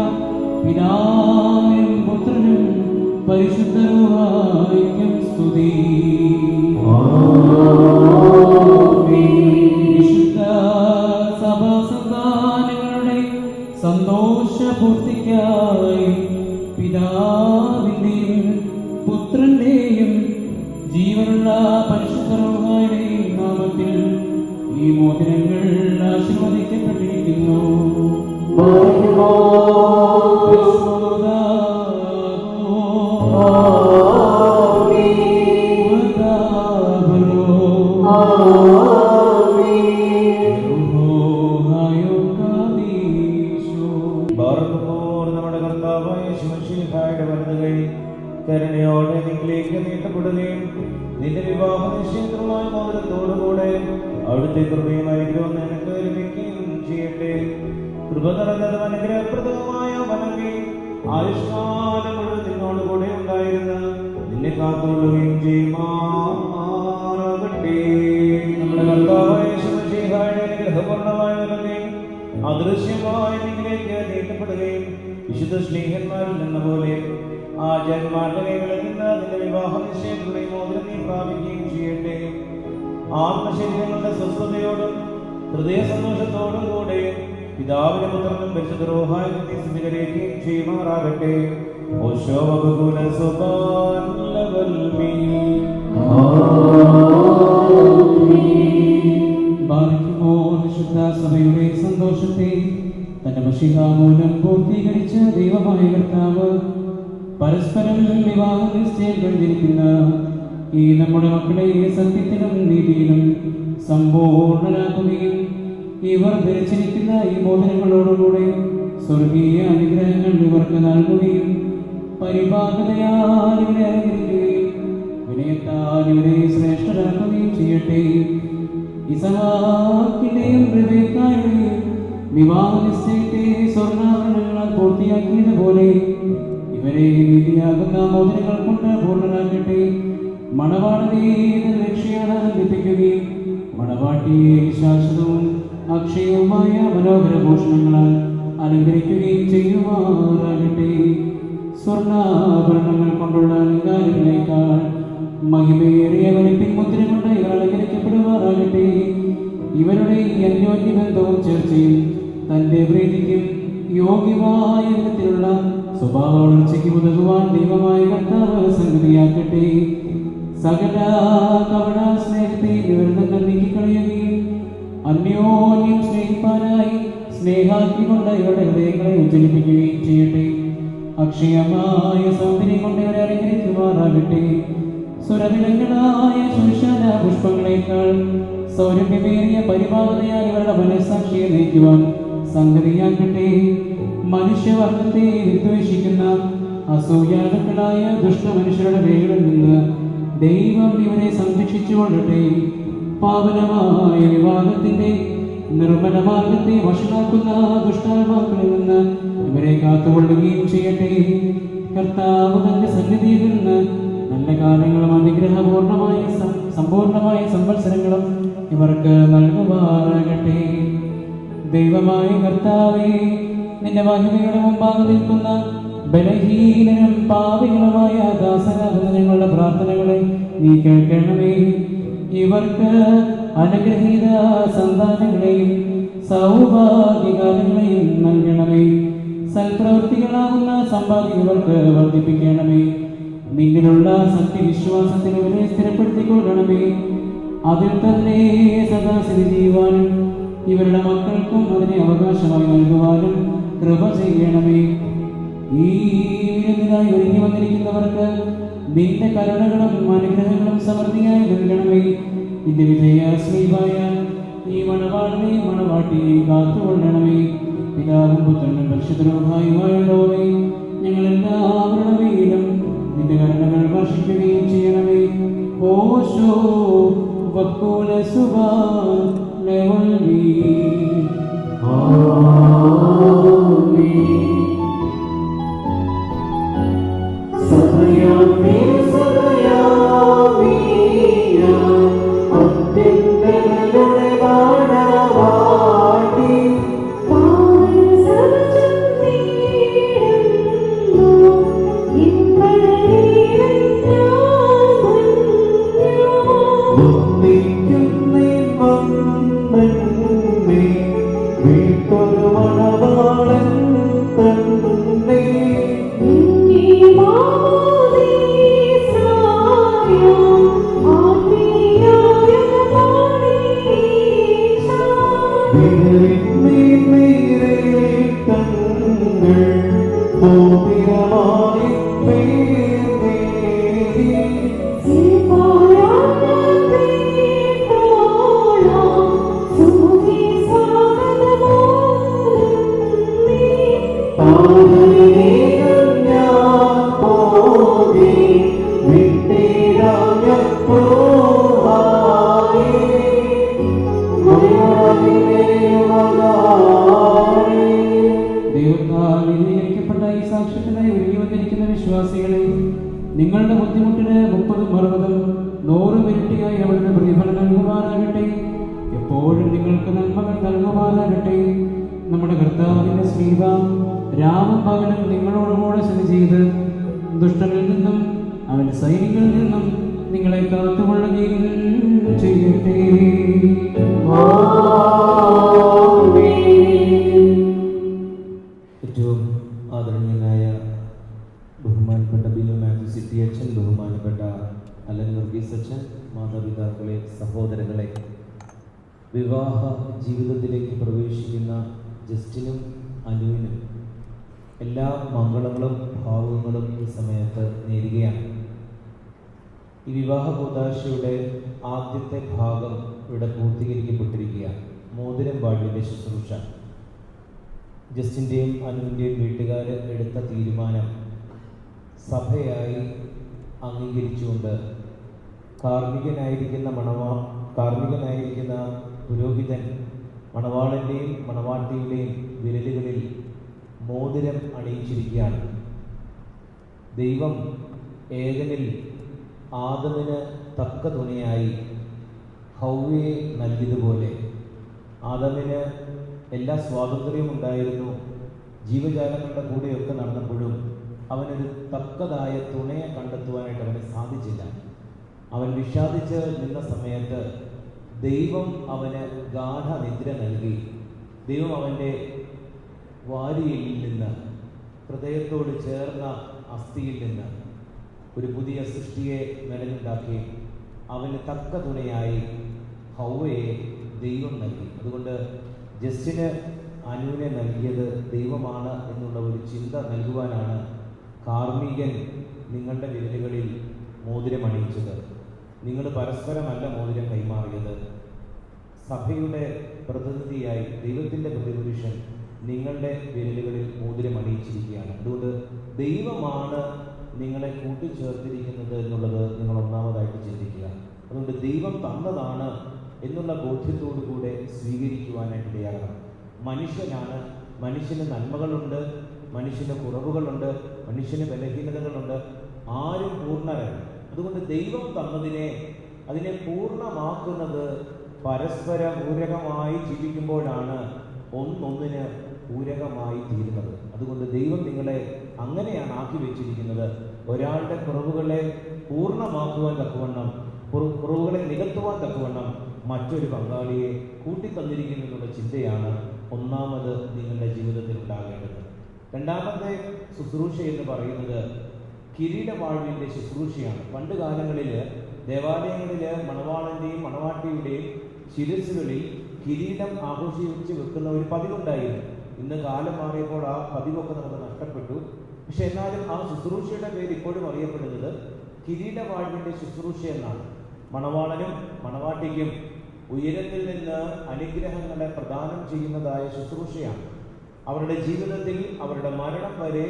പിതാവിനും പുത്രനും പരിശുദ്ധ റൂഹായിക്കും സ്തുതി. വിശുദ്ധ സഭാസന്താനങ്ങളുടെ സന്തോഷപൂർത്തിക്കായി പിതാവിന്റെയും പുത്രന്റെയും ജീവനുള്ള പരിശുദ്ധ റൂഹായുടെയും നാമത്തിൽ ഈ മോചനങ്ങൾ ആശീർവദിക്കപ്പെട്ടിരിക്കുന്നു. നമ്മുടെ കർത്താവായ ശിവശിഹായുടെ വലതുകൈ കരുണയോടെ നിങ്ങളിലേക്ക് നീട്ടപ്പെടുകയും നിന്റെ വിവാഹ നിശ്ചയത്തിലുള്ള മോദത്തോടുകൂടെ അവിടുത്തെ കൃപയും അനുഗ്രഹവും നിനക്ക് ലഭിക്കുകയും ചെയ്യട്ടെ. കൃപ നിറഞ്ഞതും അനുഗ്രഹപ്രദവുമായ വനമേ, ആയുഷ്കാലം മുഴുവൻ നിന്നോടുകൂടെ ഉണ്ടായിരുന്ന നിന്നെ കാത്തുകൊള്ളുകയും ചെയ്യുമാറാകട്ടെ. മാറാകട്ടെ. നമ്മുടെ കർത്താവായ യേശുമിശിഹായുടെ അനുഗ്രഹപൂർണ്ണമായ വലമേൽ അദൃശ്യമായ നിന്നിലേക്ക് നീട്ടപ്പെടുകയും വിശുദ്ധ സ്നേഹന്മാരിൽ നിന്ന പോലെ ആചാര്യന്മാരുടെ കൈകളിൽ നിന്ന് നിന്റെ വിവാഹ നിശ്ചയത്തിലൂടെ മോതിരം നീ പ്രാപിക്കുകയും ചെയ്യട്ടെ. ആത്മശരീരങ്ങളുടെ സ്വസ്ഥതയോടും ഹൃദയ സന്തോഷത്തോടും കൂടെ പിതാവിനും പുത്രനും പരിശുദ്ധ റൂഹായും നീ സ്വീകരിക്കുകയും ചെയ്യുമാറാകട്ടെ. സഭയുടെ സന്തോഷത്തെ തന്റെ മഷിഹ മൂലം പൂർത്തീകരിച്ച ദൈവമായ കർത്താവ് പരസ്പരം വിവാഹ നിശ്ചയം കഴിഞ്ഞിരിക്കുന്ന ഈ നമ്മുടെ മക്കളെ സത്യത്തിലും നീതിയിലും സമ്പൂർണരാക്കുകയും ഇവർ ധരിച്ചിരിക്കുന്ന ഈ മോദനങ്ങളോടുകൂടെ സ്വർഗീയ അനുഗ്രഹങ്ങൾ ഇവർക്ക് നൽകുകയും പരിപാകതയാൽ ഇവരെ അനുഗ്രഹിക്കുകയും വിനയത്താൽ ഇവരെ ശ്രേഷ്ഠരാക്കുകയും ചെയ്യട്ടെ. ഇസഹാക്കിന്റെയും റിബേക്കായുടെയും വിവാഹ നിശ്ചയത്തെ സ്വർണ്ണാഭരണങ്ങളാൽ പൂർത്തിയാക്കിയതുപോലെ ഇവരെ നീതിയാകുന്ന മോദനങ്ങൾ കൊണ്ട് പൂർണ്ണരാക്കട്ടെ. മണവാളനെ രക്ഷയാനന്ദിപ്പിക്കുകയും മണവാട്ടിയെ ശാശ്വതവും അക്ഷയവുമായ മനോഹര ഭൂഷണങ്ങളാൽ അലങ്കരിക്കുകയും ചെയ്യുമാറാകട്ടെ. സ്വർണ്ണാഭരണങ്ങൾ കൊണ്ടുള്ള അലങ്കാരങ്ങളേക്കാൾ മഹിമയേറിയ വെളുപ്പിൻ മുദ്ര കൊണ്ട് ഇവർ അലങ്കരിക്കപ്പെടുമാറാകട്ടെ. ഇവരുടെ ഈ അന്യോന്യ ബന്ധവും ചർച്ചയും തന്റെ പ്രീതിക്കും യോഗ്യമായ വിധത്തിലുള്ള സ്വഭാവ വളർച്ചയ്ക്ക് ഉതകുവാൻ ദൈവമായ കർത്താവ് സംഗതിയാക്കട്ടെ. സകല കപട സ്നേഹത്തെ ഇവർ തന്നെ നീക്കിക്കളയുകയും അന്യോന്യം സ്നേഹിപ്പാനായി സ്നേഹാഗ്നി കൊണ്ട് ഇവരുടെ ഹൃദയങ്ങളെ ഉജ്ജ്വലിപ്പിക്കുകയും ചെയ്യട്ടെ. അക്ഷയമായ സൗന്ദര്യം കൊണ്ട് ഇവരെ അലങ്കരിക്കുമാറാകട്ടെ. സുരവിലങ്ങളായ ശുശ്രൂഷ പുഷ്പങ്ങളെക്കാൾ സൗരഭ്യമേറിയ പരിപാലനയാൽ ഇവരുടെ മനസ്സാക്ഷിയെ നയിക്കുവാൻ സംഗതിയാക്കട്ടെ. മനുഷ്യവർഗത്തെ വിദ്വേഷിക്കുന്ന അസൂയാലുക്കളായ ദുഷ്ടമനുഷ്യരുടെ വേകളിൽ നിന്ന് ദൈവം ഇവരെ സംരക്ഷിച്ചുകൊള്ളട്ടെ. പാവനമായ വിവാദത്തിന്റെ നിർമ്മല മാർഗത്തെ വഷളാക്കുന്ന ദുഷ്ടാത്മാക്കളിൽ നിന്ന് ഇവരെ കാത്തുകൊള്ളുകയും ചെയ്യട്ടെ. കർത്താവ് തന്റെ സന്നിധിയിൽ നിന്ന് നല്ല കാലങ്ങളും അനുഗ്രഹപൂർണമായ സമ്പൂർണമായ സംവത്സരങ്ങളും ഇവർക്ക് നൽകുമാറാകട്ടെ. ദൈവമായ കർത്താവേ, നിന്റെ മഹിമയുടെ മുമ്പാകെ നിൽക്കുന്ന ബലഹീനനും പാപികളുമായ ദാസരാകുന്ന ഞങ്ങളുടെ പ്രാർത്ഥനകളെ നീ കേൾക്കണമേ. ഇവർക്ക് അനുഗ്രഹീത സന്താനങ്ങളെയും സൗഭാഗ്യകാലങ്ങളെയും നൽകണമേ. സൽപ്രവൃത്തികളാകുന്ന സമ്പാദ്യം ഇവർക്ക് വർദ്ധിപ്പിക്കണമേ. നിന്നിലുള്ള സത്യവിശ്വാസത്തിന് ഇവരെ സ്ഥിരപ്പെടുത്തിക്കൊള്ളണമേ. അതിൽ തന്നെ സദാ സ്ഥിതി ചെയ്യുവാനും ഇവരുടെ മക്കൾക്കും അതിനെ അവകാശമായി നൽകുവാനും കൃപ ചെയ്യണമേ. ഈ വിരുന്നിനായി ഒരുങ്ങി വന്നിരിക്കുന്നവർക്ക് നിന്റെ കരുണകളും അനുഗ്രഹങ്ങളും സമൃദ്ധിയായി നൽകണമേ. നിന്റെ വിജയാശ്രീമായ ഈ മണവാളിനെ മണവാട്ടിയെ കാത്തുകൊള്ളണമേ. പിതാവും പുത്രനും പരിശുദ്ധരുമായുമായുള്ളവേ, ഞങ്ങളെല്ലാവരുടെ മേലും നിന്റെ കരുണകൾ വർഷിക്കുകയും ചെയ്യണമേ. ഓശോ വക്കൂല സുബാൻ ലെവൽവി വിശ്വാസികളെ, നിങ്ങളുടെ ബുദ്ധിമുട്ടിന് 30, 60, 100 ഇരട്ടിയായി അവിടുന്ന് പ്രതിഫലം നൽകുവാനാകട്ടെ. എപ്പോഴും നിങ്ങൾക്ക് നന്മകൾ നൽകുവാനാകട്ടെ. നമ്മുടെ കർത്താവിന്റെ സ്ലീബ രാവും പകലും നിങ്ങളോടുകൂടെ സ്ഥിതി ചെയ്ത് ദുഷ്ടനിൽ നിന്നും അവന്റെ സൈനികളിൽ നിന്നും നിങ്ങളെ കാത്തുകൊള്ളുകയും ചെയ്യട്ടെ. ഏറ്റവും ആദരണീയനായ ബഹുമാനപ്പെട്ട ബിനു മാത്യു സിറ്റി അച്ഛൻ, ബഹുമാനപ്പെട്ട അലൻ വർഗീസ് അച്ഛൻ, മാതാപിതാക്കളെ, സഹോദരങ്ങളെ, വിവാഹ ജീവിതത്തിലേക്ക് പ്രവേശിക്കുന്ന ജസ്റ്റിനും അനുവിനും എല്ലാ മംഗളങ്ങളും ഭാവങ്ങളും ഈ സമയത്ത് നേരുകയാണ്. ഈ വിവാഹ കൂദാശയുടെ ആദ്യത്തെ ഭാഗം ഇവിടെ പൂർത്തീകരിക്കപ്പെട്ടിരിക്കുകയാണ്. മോതിരം പാടിയുടെ ശുശ്രൂഷ. ജസ്റ്റിൻ്റെയും അനുവിൻ്റെയും വീട്ടുകാർ എടുത്ത തീരുമാനം സഭയായി അംഗീകരിച്ചുകൊണ്ട് കാർമ്മികനായിരിക്കുന്ന പുരോഹിതൻ മണവാളൻ്റെയും മണവാട്ടിയുടെയും വിരലുകളിൽ മോതിരം അണിയിച്ചിരിക്കുകയാണ്. ദൈവം ഏദനിൽ ആദമിന് തക്ക തുണയായി ഹൗവയെ നൽകിയതുപോലെ ആദമിന് എല്ലാ സ്വാതന്ത്ര്യവും ഉണ്ടായിരുന്നു. ജീവജാലങ്ങളുടെ കൂടെയൊക്കെ നടന്നപ്പോഴും അവനൊരു തക്കതായ തുണയെ കണ്ടെത്തുവാനായിട്ട് അവന് സാധിച്ചില്ല. അവൻ വിഷാദിച്ച് നിന്ന സമയത്ത് ദൈവം അവന് ഗാഠനിദ്ര നൽകി. ദൈവം അവൻ്റെ വാരിയിൽ നിന്ന്, ഹൃദയത്തോട് ചേർന്ന അസ്ഥിയിൽ നിന്ന് ഒരു പുതിയ സൃഷ്ടിയെ നിലനിർത്തി അവന് തക്ക തുണയായി ഹൗവയെ ദൈവം നൽകി. അതുകൊണ്ട് ജസ്റ്റിന് അനുവിനെ നൽകിയത് ദൈവമാണ് എന്നുള്ള ഒരു ചിന്ത നൽകുവാനാണ് കാർമ്മികൻ നിങ്ങളുടെ വിരലുകളിൽ മോതിരം അണിയിച്ചത്. നിങ്ങൾ പരസ്പരമല്ല മോതിരം കൈമാറിയത്. സഭയുടെ പ്രതിനിധിയായി ദൈവത്തിൻ്റെ പ്രതിപുരുഷൻ നിങ്ങളുടെ വിരലുകളിൽ മോതിരം അണിയിച്ചിരിക്കുകയാണ്. അതുകൊണ്ട് ദൈവമാണ് നിങ്ങളെ കൂട്ടിച്ചേർത്തിരിക്കുന്നത് എന്നുള്ളത് നിങ്ങൾ ഒന്നാമതായിട്ട് ചിന്തിക്കുക. അതുകൊണ്ട് ദൈവം തന്നതാണ് എന്നുള്ള ബോധ്യത്തോടു കൂടെ സ്വീകരിക്കുവാനായിട്ട് തയ്യാറാണ്. മനുഷ്യനാണ്, മനുഷ്യന് നന്മകളുണ്ട്, മനുഷ്യന് കുറവുകളുണ്ട്, മനുഷ്യന് ബലഹീനതകളുണ്ട്. ആരും പൂർണ്ണരല്ല. അതുകൊണ്ട് ദൈവം തന്നതിനെ അതിനെ പൂർണ്ണമാക്കുന്നത് പരസ്പര പൂരകമായി ജീവിക്കുമ്പോഴാണ് ഒന്നൊന്നിന് പൂരകമായി തീരുന്നത്. അതുകൊണ്ട് ദൈവം നിങ്ങളെ അങ്ങനെയാണ് ആക്കി വെച്ചിരിക്കുന്നത്. ഒരാളുടെ കുറവുകളെ പൂർണ്ണമാക്കുവാൻ തക്കവണ്ണം, കുറവുകളെ നികത്തുവാൻ തക്കവണ്ണം മറ്റൊരു പങ്കാളിയെ കൂട്ടിത്തന്നിരിക്കുന്നു എന്നുള്ള ചിന്തയാണ് ഒന്നാമത് നിങ്ങളുടെ ജീവിതത്തിൽ ഉണ്ടാകേണ്ടത്. രണ്ടാമത്തെ ശുശ്രൂഷ എന്ന് പറയുന്നത് കിരീടവാഴ്വിൻ്റെ ശുശ്രൂഷയാണ്. പണ്ട് കാലങ്ങളിൽ ദേവാലയങ്ങളിൽ മണവാളൻ്റെയും മണവാട്ടിയുടെയും ശിരസുകളിൽ കിരീടം ആഘോഷിച്ച് വെക്കുന്ന ഒരു പതിവുണ്ടായിരുന്നു. ഇന്ന് കാലം മാറിയപ്പോൾ ആ പതിവൊക്കെ നമുക്ക് നഷ്ടപ്പെട്ടു. പക്ഷെ എന്നാലും ആ ശുശ്രൂഷയുടെ പേര് ഇപ്പോഴും അറിയപ്പെടുന്നത് കിരീടവാഴ്വിൻ്റെ ശുശ്രൂഷ എന്നാണ്. മണവാളനും മണവാട്ടിക്കും ഉയരത്തിൽ നിന്ന് അനുഗ്രഹങ്ങളെ പ്രദാനം ചെയ്യുന്നതായ ശുശ്രൂഷയാണ്. അവരുടെ ജീവിതത്തിൽ അവരുടെ മരണം വരെ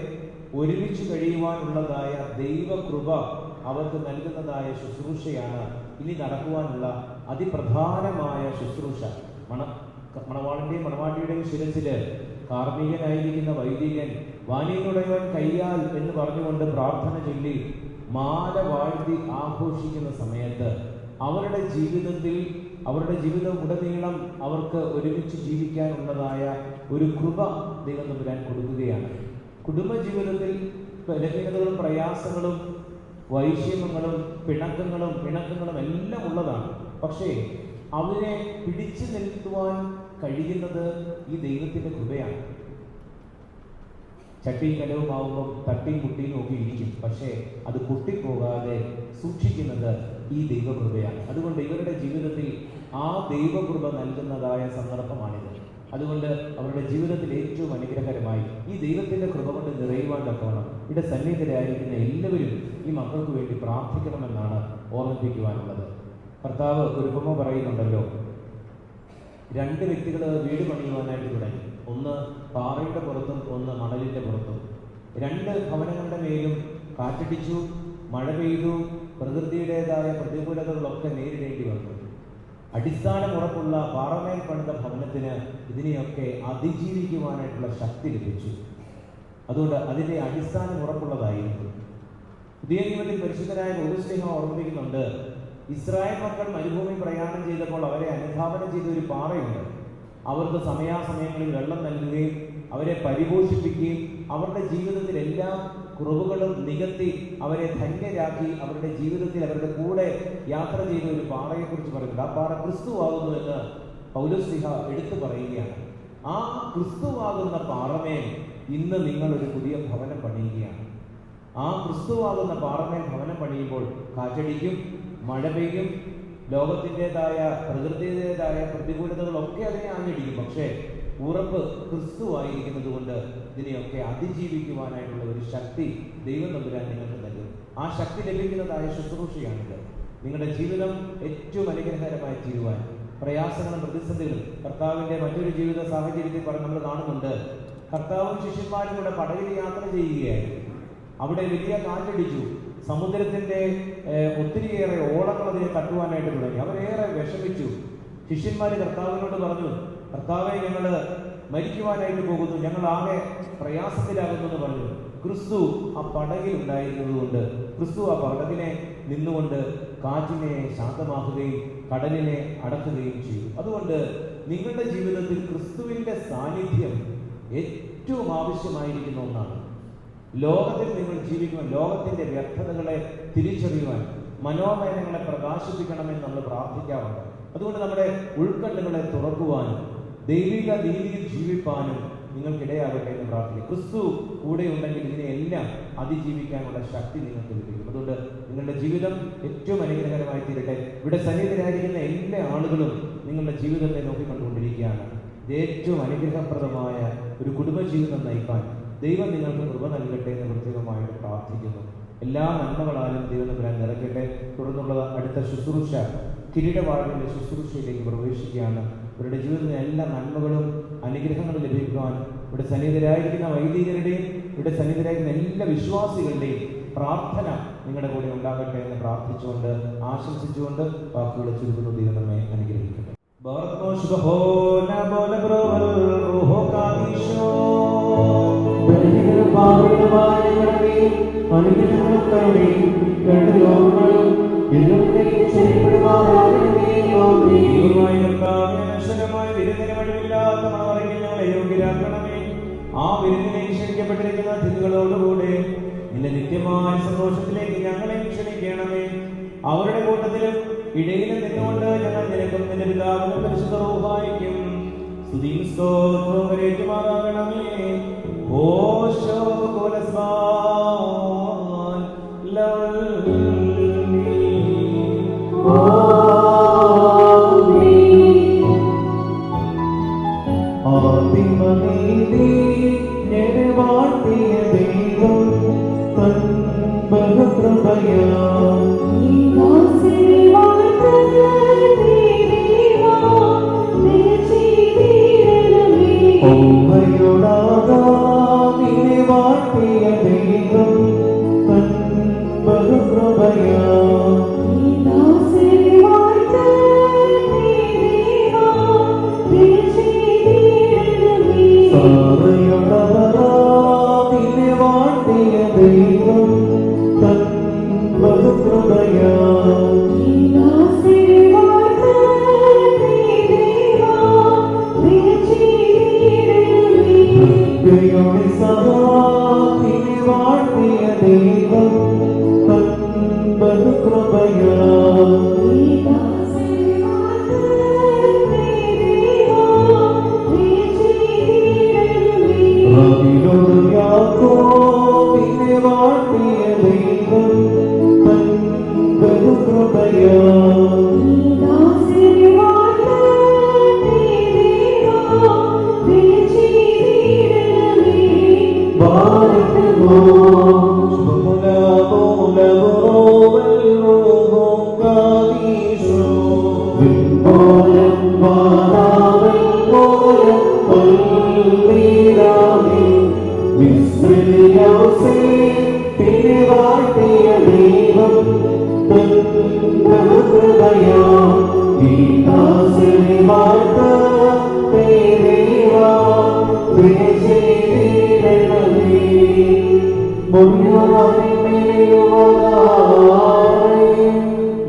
ഒരുമിച്ച് കഴിയുവാനുള്ളതായ ദൈവകൃപ അവർക്ക് നൽകുന്നതായ ശുശ്രൂഷയാണ് ഇനി നടക്കുവാനുള്ള അതിപ്രധാനമായ ശുശ്രൂഷ. മണവാളന്റെയും മണവാട്ടിയുടെയും ശിരസില് കാർമ്മികനായിരിക്കുന്ന വൈദികൻ വാനിയുടയവൻ കയ്യാൽ എന്ന് പറഞ്ഞുകൊണ്ട് പ്രാർത്ഥന ചൊല്ലി മാല വാഴ്ത്തി ആഘോഷിക്കുന്ന സമയത്ത് അവരുടെ ജീവിതം ഉടനീളം അവർക്ക് ഒരുമിച്ച് ജീവിക്കാനുള്ളതായ ഒരു കൃപ ദൈവം തമ്പുരാൻ കൊടുക്കുകയാണ്. കുടുംബജീവിതത്തിൽ ബലഹീനതകളും പ്രയാസങ്ങളും വൈഷമ്യങ്ങളും പിണക്കങ്ങളും എല്ലാം ഉള്ളതാണ്. പക്ഷേ അവരെ പിടിച്ചു നിർത്തുവാൻ കഴിയുന്നത് ഈ ദൈവത്തിൻ്റെ കൃപയാണ്. ചട്ടിയും കലവുമാവുമ്പം തട്ടിയും കുട്ടിയും നോക്കി ഇരിക്കും, പക്ഷേ അത് പൊട്ടിപ്പോകാതെ സൂക്ഷിക്കുന്നത് ഈ ദൈവകൃപയാണ്. അതുകൊണ്ട് ഇവരുടെ ജീവിതത്തിൽ ആ ദൈവകൃപ നൽകുന്നതായ സന്ദർഭമാണിത്. അതുകൊണ്ട് അവരുടെ ജീവിതത്തിൽ ഏറ്റവും അനുഗ്രഹകരമായി ഈ ദൈവത്തിൻ്റെ കൃപ കൊണ്ട് നിറയുവാൻ തക്കവണ്ണം ഇവിടെ സന്നിഹിതരായിരിക്കുന്ന എല്ലാവരും ഈ മക്കൾക്ക് വേണ്ടി പ്രാർത്ഥിക്കണമെന്നാണ് ഓർമ്മിപ്പിക്കുവാനുള്ളത്. കർത്താവ് ഒരു ഉപമ പറയുന്നുണ്ടല്ലോ, 2 വ്യക്തികൾ വീട് പണിയുവാനായിട്ട് തുടങ്ങി. ഒന്ന് പാറയുടെ പുറത്തും ഒന്ന് മണലിൻ്റെ പുറത്തും. 2 ഭവനങ്ങളുടെ മേലും കാറ്റടിച്ചു, മഴ പെയ്തു, പ്രകൃതിയുടേതായ പ്രതികൂലതകളൊക്കെ നേരിടേണ്ടി വന്നു. അടിസ്ഥാനം ഉറപ്പുള്ള പാറമേൽ പണിത ഭവനത്തിന് ഇതിനെയൊക്കെ അതിജീവിക്കുവാനായിട്ടുള്ള ശക്തി ലഭിച്ചു. അതുകൊണ്ട് അതിൻ്റെ അടിസ്ഥാനം ഉറപ്പുള്ളതായിരുന്നു. പുതിയ നിയമത്തിൽ പരിശുദ്ധനായ പൗലോസ് ഓർമ്മിപ്പിക്കുന്നുണ്ട്, ഇസ്രായേൽ മക്കൾ മരുഭൂമി പ്രയാണം ചെയ്തപ്പോൾ അവരെ അനുധാവനം ചെയ്ത ഒരു പാറയുണ്ട്. അവർക്ക് സമയാസമയങ്ങളിൽ വെള്ളം നൽകുകയും അവരെ പരിപോഷിപ്പിക്കുകയും അവരുടെ ജീവിതത്തിൽ എല്ലാ കുറവുകളും നികത്തി അവരെ ധന്യരാക്കി അവരുടെ ജീവിതത്തിൽ അവരുടെ കൂടെ യാത്ര ചെയ്ത ഒരു പാറയെക്കുറിച്ച് പറയുന്നുണ്ട്. ആ പാറ ക്രിസ്തുവാകുന്നു എന്ന് പൗലോസ്ലീഹ എടുത്തു പറയുകയാണ്. ആ ക്രിസ്തുവാകുന്ന പാറമേൽ ഇന്ന് നിങ്ങൾ ഒരു പുതിയ ഭവനം പണിയുകയാണ്. ആ ക്രിസ്തുവാകുന്ന പാറമേൽ ഭവനം പണിയുമ്പോൾ കാറ്റടിക്കും, മഴ പെയ്യും, ലോകത്തിൻ്റെതായ പ്രകൃതിയുടേതായ പ്രതികൂലതകളൊക്കെ അതിനെ ആഞ്ഞടിക്കും. പക്ഷേ ഉറപ്പ് ക്രിസ്തുവായിരിക്കുന്നത് കൊണ്ട് ഇതിനെയൊക്കെ അതിജീവിക്കുവാനായിട്ടുള്ള ഒരു ശക്തി ദൈവം തമ്പുരാൻ നിങ്ങൾക്ക് നൽകും. ആ ശക്തി ലഭിക്കുന്നതായ ശുശ്രൂഷയാണിത്. നിങ്ങളുടെ ജീവിതം ഏറ്റവും അനുഗ്രഹകരമായി തീരുവാൻ പ്രയാസങ്ങളും പ്രതിസന്ധികളും കർത്താവിൻ്റെ മറ്റൊരു ജീവിത സാഹചര്യത്തിൽ നമ്മൾ കാണുന്നുണ്ട്. കർത്താവും ശിഷ്യന്മാരും കൂടെ പടകിൽ യാത്ര ചെയ്യുകയായിരുന്നു. അവിടെ വലിയ കാറ്റടിച്ചു. സമുദ്രത്തിന്റെ ഒത്തിരിയേറെ ഓളങ്ങൾ അതിനെ തട്ടുവാനായിട്ട് തുടങ്ങി. അവരേറെ വിഷമിച്ചു. ശിഷ്യന്മാർ കർത്താവിനോട് പറഞ്ഞു, കർത്താവെ, ഞങ്ങൾ മരിക്കുവാനായിട്ട് പോകുന്നു, ഞങ്ങൾ ആകെ പ്രയാസത്തിലാകുന്നു എന്ന് പറഞ്ഞു. ക്രിസ്തു ആ പടകിൽ ഉണ്ടായിരുന്നത് കൊണ്ട് ക്രിസ്തു ആ പടകിനെ നിന്നുകൊണ്ട് കാറ്റിനെ ശാന്തമാക്കുകയും കടലിനെ അടക്കുകയും ചെയ്തു. അതുകൊണ്ട് നിങ്ങളുടെ ജീവിതത്തിൽ ക്രിസ്തുവിന്റെ സാന്നിധ്യം ഏറ്റവും ആവശ്യമായിരിക്കുന്ന ഒന്നാണ്. ലോകത്തിൽ നിങ്ങൾ ജീവിക്കുവാൻ, ലോകത്തിന്റെ വ്യർത്ഥതകളെ തിരിച്ചറിയുവാൻ, മനോമയനങ്ങളെ പ്രകാശിപ്പിക്കണമെന്ന് നമ്മൾ പ്രാർത്ഥിക്കാറുണ്ട്. അതുകൊണ്ട് നമ്മുടെ ഉൾക്കണ്ണുകളെ തുറക്കുവാനും ദൈവിക രീതിയിൽ ജീവിപ്പാനും നിങ്ങൾക്കിടയാകട്ടെ എന്ന് പ്രാർത്ഥിക്കും. ക്രിസ്തു കൂടെ ഉണ്ടെങ്കിൽ ഇതിനെയെല്ലാം അതിജീവിക്കാനുള്ള ശക്തി നിങ്ങൾക്ക് ലഭിക്കും. അതുകൊണ്ട് നിങ്ങളുടെ ജീവിതം ഏറ്റവും അനുഗ്രഹകരമായി തീരട്ടെ. ഇവിടെ സന്നിഹിതരായിരിക്കുന്ന എല്ലാ ആളുകളും നിങ്ങളുടെ ജീവിതത്തെ നോക്കിക്കണ്ടുകൊണ്ടിരിക്കുകയാണ്. ഏറ്റവും അനുഗ്രഹപ്രദമായ ഒരു കുടുംബജീവിതം നയിക്കാൻ ദൈവം നിങ്ങൾക്ക് കൃപ നൽകട്ടെ എന്ന് പ്രത്യേകമായിട്ട് പ്രാർത്ഥിക്കുന്നു. എല്ലാ നന്മകളാലും ദൈവം തമ്പുരാൻ നിറയ്ക്കട്ടെ. തുടർന്നുള്ള അടുത്ത ശുശ്രൂഷ കിരീടവാഴുവിന്റെ ശുശ്രൂഷയിലേക്ക് പ്രവേശിക്കുകയാണ്. ഇവരുടെ ജീവിതത്തിൽ എല്ലാ നന്മകളും അനുഗ്രഹങ്ങളും ലഭിക്കുവാൻ ഇവിടെ സന്നിഹിതരായിരിക്കുന്ന വൈദികരുടെയും ഇവിടെ സന്നിഹിതരായിരിക്കുന്ന എല്ലാ വിശ്വാസികളുടെയും പ്രാർത്ഥന നിങ്ങളുടെ കൂടെ ഉണ്ടാകട്ടെ എന്ന് പ്രാർത്ഥിച്ചുകൊണ്ട് ആശംസിച്ചുകൊണ്ട് വാക്കുകൾ ചുരുക്കുന്നു. ദൈവം നമ്മെ അനുഗ്രഹിക്കട്ടെ. ആ വിരുന്നിനെ ക്ഷണിക്കപ്പെട്ടിരിക്കുന്ന അതിഥികളോടുകൂടെ നിന്റെ നിത്യമായ സന്തോഷത്തിലേക്ക് ഞങ്ങളെ ക്ഷണിക്കണമേ. അവരുടെ കൂട്ടത്തിലും ഇടയിലും നിന്നുകൊണ്ട് ഞങ്ങൾ നിനക്കും നിന്റെ പിതാവിനും പരിശുദ്ധ റൂഹായിക്കും സ്തുതിയും സ്തോത്രവും കരേറ്റുമാറാകണമേ. ഓശോ കുലസ്വാൻ ലവൽമീ ആദിമനീതി ഞെരവാഴ്ത്തിയ ദൈവം തൻ ബഹുകൃപയാ ഓഹയോടാകാമിനെ വാഴ്ത്തിയ ദൈവം തൻ ബഹുകൃപയാ സാറയോടാകാമിനെ വാഴ്ത്തിയ ദൈവം തൻ ബഹുകൃപയാ സഹായിനെ വാഴ്ത്തിയ ദൈവം തൻ ബഹുകൃപയാ റബിലോട് യാക്കോബിനെ വാഴ്ത്തിയ ദൈവം തൻ ബഹുകൃപയാ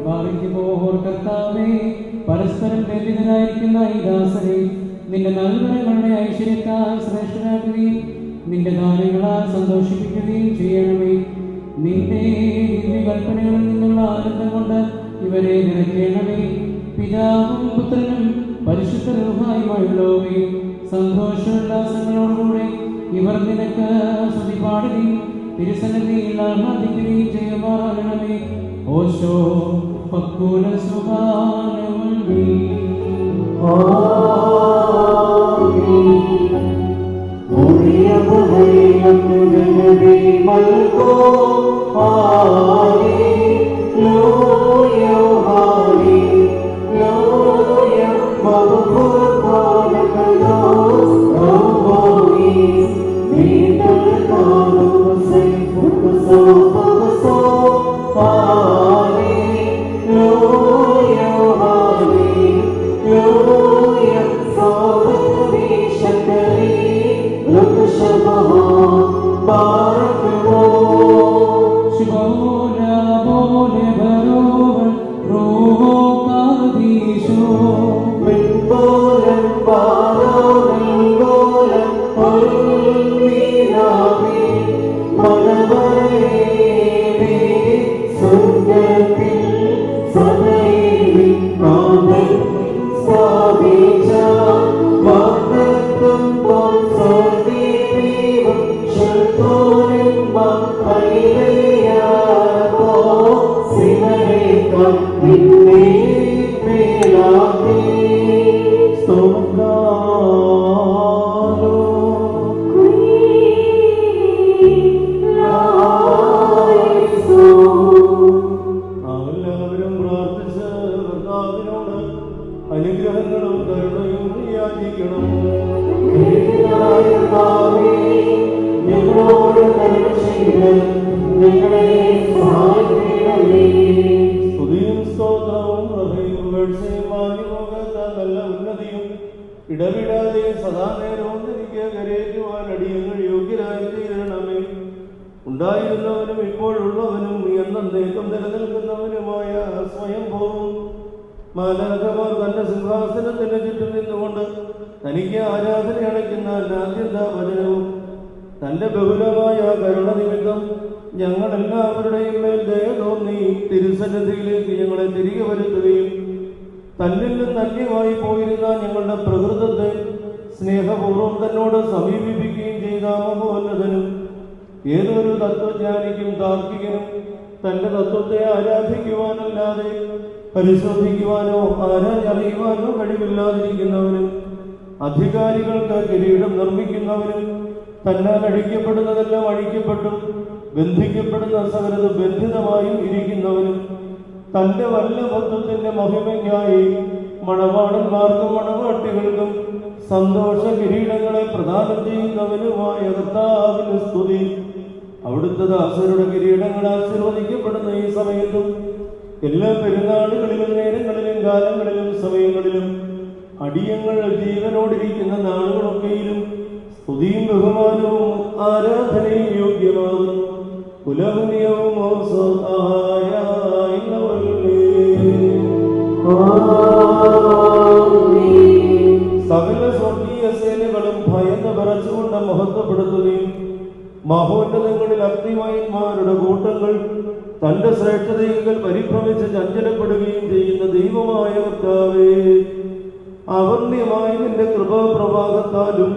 ബാധിക്കുമോ നിന്റെ നൽകുന്നവരുടെ ഐശ്വര്യത്താൽ ശ്രേഷ്ഠരാക്കുകയും നിന്റെ ദാനങ്ങളാൽ സന്തോഷിപ്പിക്കുകയും ചെയ്യണമേ. നിന്റെ ദിവ്യകൽപ്പനകളിൽ നിന്നുള്ള ആനന്ദം കൊണ്ട് ഇവരെ നിറയ്ക്കണമേ. പിതാവും പുത്രനും പരിശുദ്ധ റൂഹായുമായുള്ളവേ, സന്തോഷോല്ലാസങ്ങളോടുകൂടെ ഇവർ നിനക്ക് സ്തുതി പാടുകയും തിരുസന്നിധിയിൽ ആഹ്ലാദിക്കുകയും ചെയ്യുമാറാകണമേ. ഓശോ പക്കൂല സുബാനവൽമീ. ഇടവിടാതെ സദാ നേരവും എനിക്ക് കരയേറ്റുവാൻ അടിയങ്ങൾ യോഗ്യരായി തീരണമേ. ഉണ്ടായിരുന്നവനും ഇപ്പോഴുള്ളവനും എന്നേക്കും നിലനിൽക്കുന്നവനുമായ സ്വയം പോവും മാലാഖമാർ തന്റെ സിംഹാസനത്തിന് ചുറ്റും നിന്നുകൊണ്ട് തനിക്ക് ആരാധന അണയ്ക്കുന്ന വചനവും തന്റെ ബഹുലമായ കരുണ നിമിത്തം ഞങ്ങളെല്ലാവരുടെയും മേൽ ദയ തോന്നി തിരുസന്നിധിയിലേക്ക് ഞങ്ങളെ തിരികെ വരുത്തുകയും തന്നിൽ നിന്ന് അന്യമായി പോയിരുന്ന ഞങ്ങളുടെ പ്രകൃതത്തെ സ്നേഹപൂർവ്വം തന്നോട് സമീപിപ്പിക്കുകയും ചെയ്ത മഹോന്നതനും ഏതൊരു തത്വജ്ഞാനിക്കും താർക്കികനും തന്റെ തത്വത്തെ ആരാധിക്കുവാനല്ലാതെ പരിശോധിക്കുവാനോ ആരാഞ്ഞറിയുവാനോ കഴിവില്ലാതിരിക്കുന്നവനും അധികാരികൾക്ക് കിരീടം നിർമ്മിക്കുന്നവനും തന്നാൽ അഴിക്കപ്പെടുന്നതെല്ലാം അഴിക്കപ്പെട്ടും ബന്ധിക്കപ്പെടുന്ന സകലത് ബന്ധിതമായും ഇരിക്കുന്നവനും തന്റെ വല്ലഭത്വത്തിന്റെ മഹിമയ്ക്കായി മണവാളന്മാർക്കും മണവാട്ടികൾക്കും സന്തോഷ കിരീടങ്ങളെ പ്രദാനം ചെയ്യുന്നവനുമായ കർത്താവിന് സ്തുതി. അവിടുത്തെ ദാസരുടെ കിരീടങ്ങൾ ആശീർവദിക്കപ്പെടുന്ന ഈ സമയത്തും എല്ലാ പെരുന്നാളുകളിലും നേരങ്ങളിലും കാലങ്ങളിലും സമയങ്ങളിലും അടിയങ്ങൾ ജീവനോടിരിക്കുന്ന നാളുകളൊക്കെയിലും സ്തുതിയും ബഹുമാനവും ആരാധനയും യോഗ്യമാകുന്നു. പുലഹുനിയവും സകല സ്വർഗീയ സേനകളും ഭയന്ന് വിറച്ചുകൊണ്ട് മഹത്വപ്പെടുത്തുകയും മഹോന്നതങ്ങളിൽ അഗ്നിമയന്മാരുടെ കൂട്ടങ്ങൾ തന്റെ ശ്രേഷ്ഠതയിൽ പരിഭ്രമിച്ച് ചഞ്ചലപ്പെടുകയും ചെയ്യുന്ന ദൈവമായ കർത്താവേ, അവർണ്യമായ നിന്റെ കൃപാപ്രവാഹത്താലും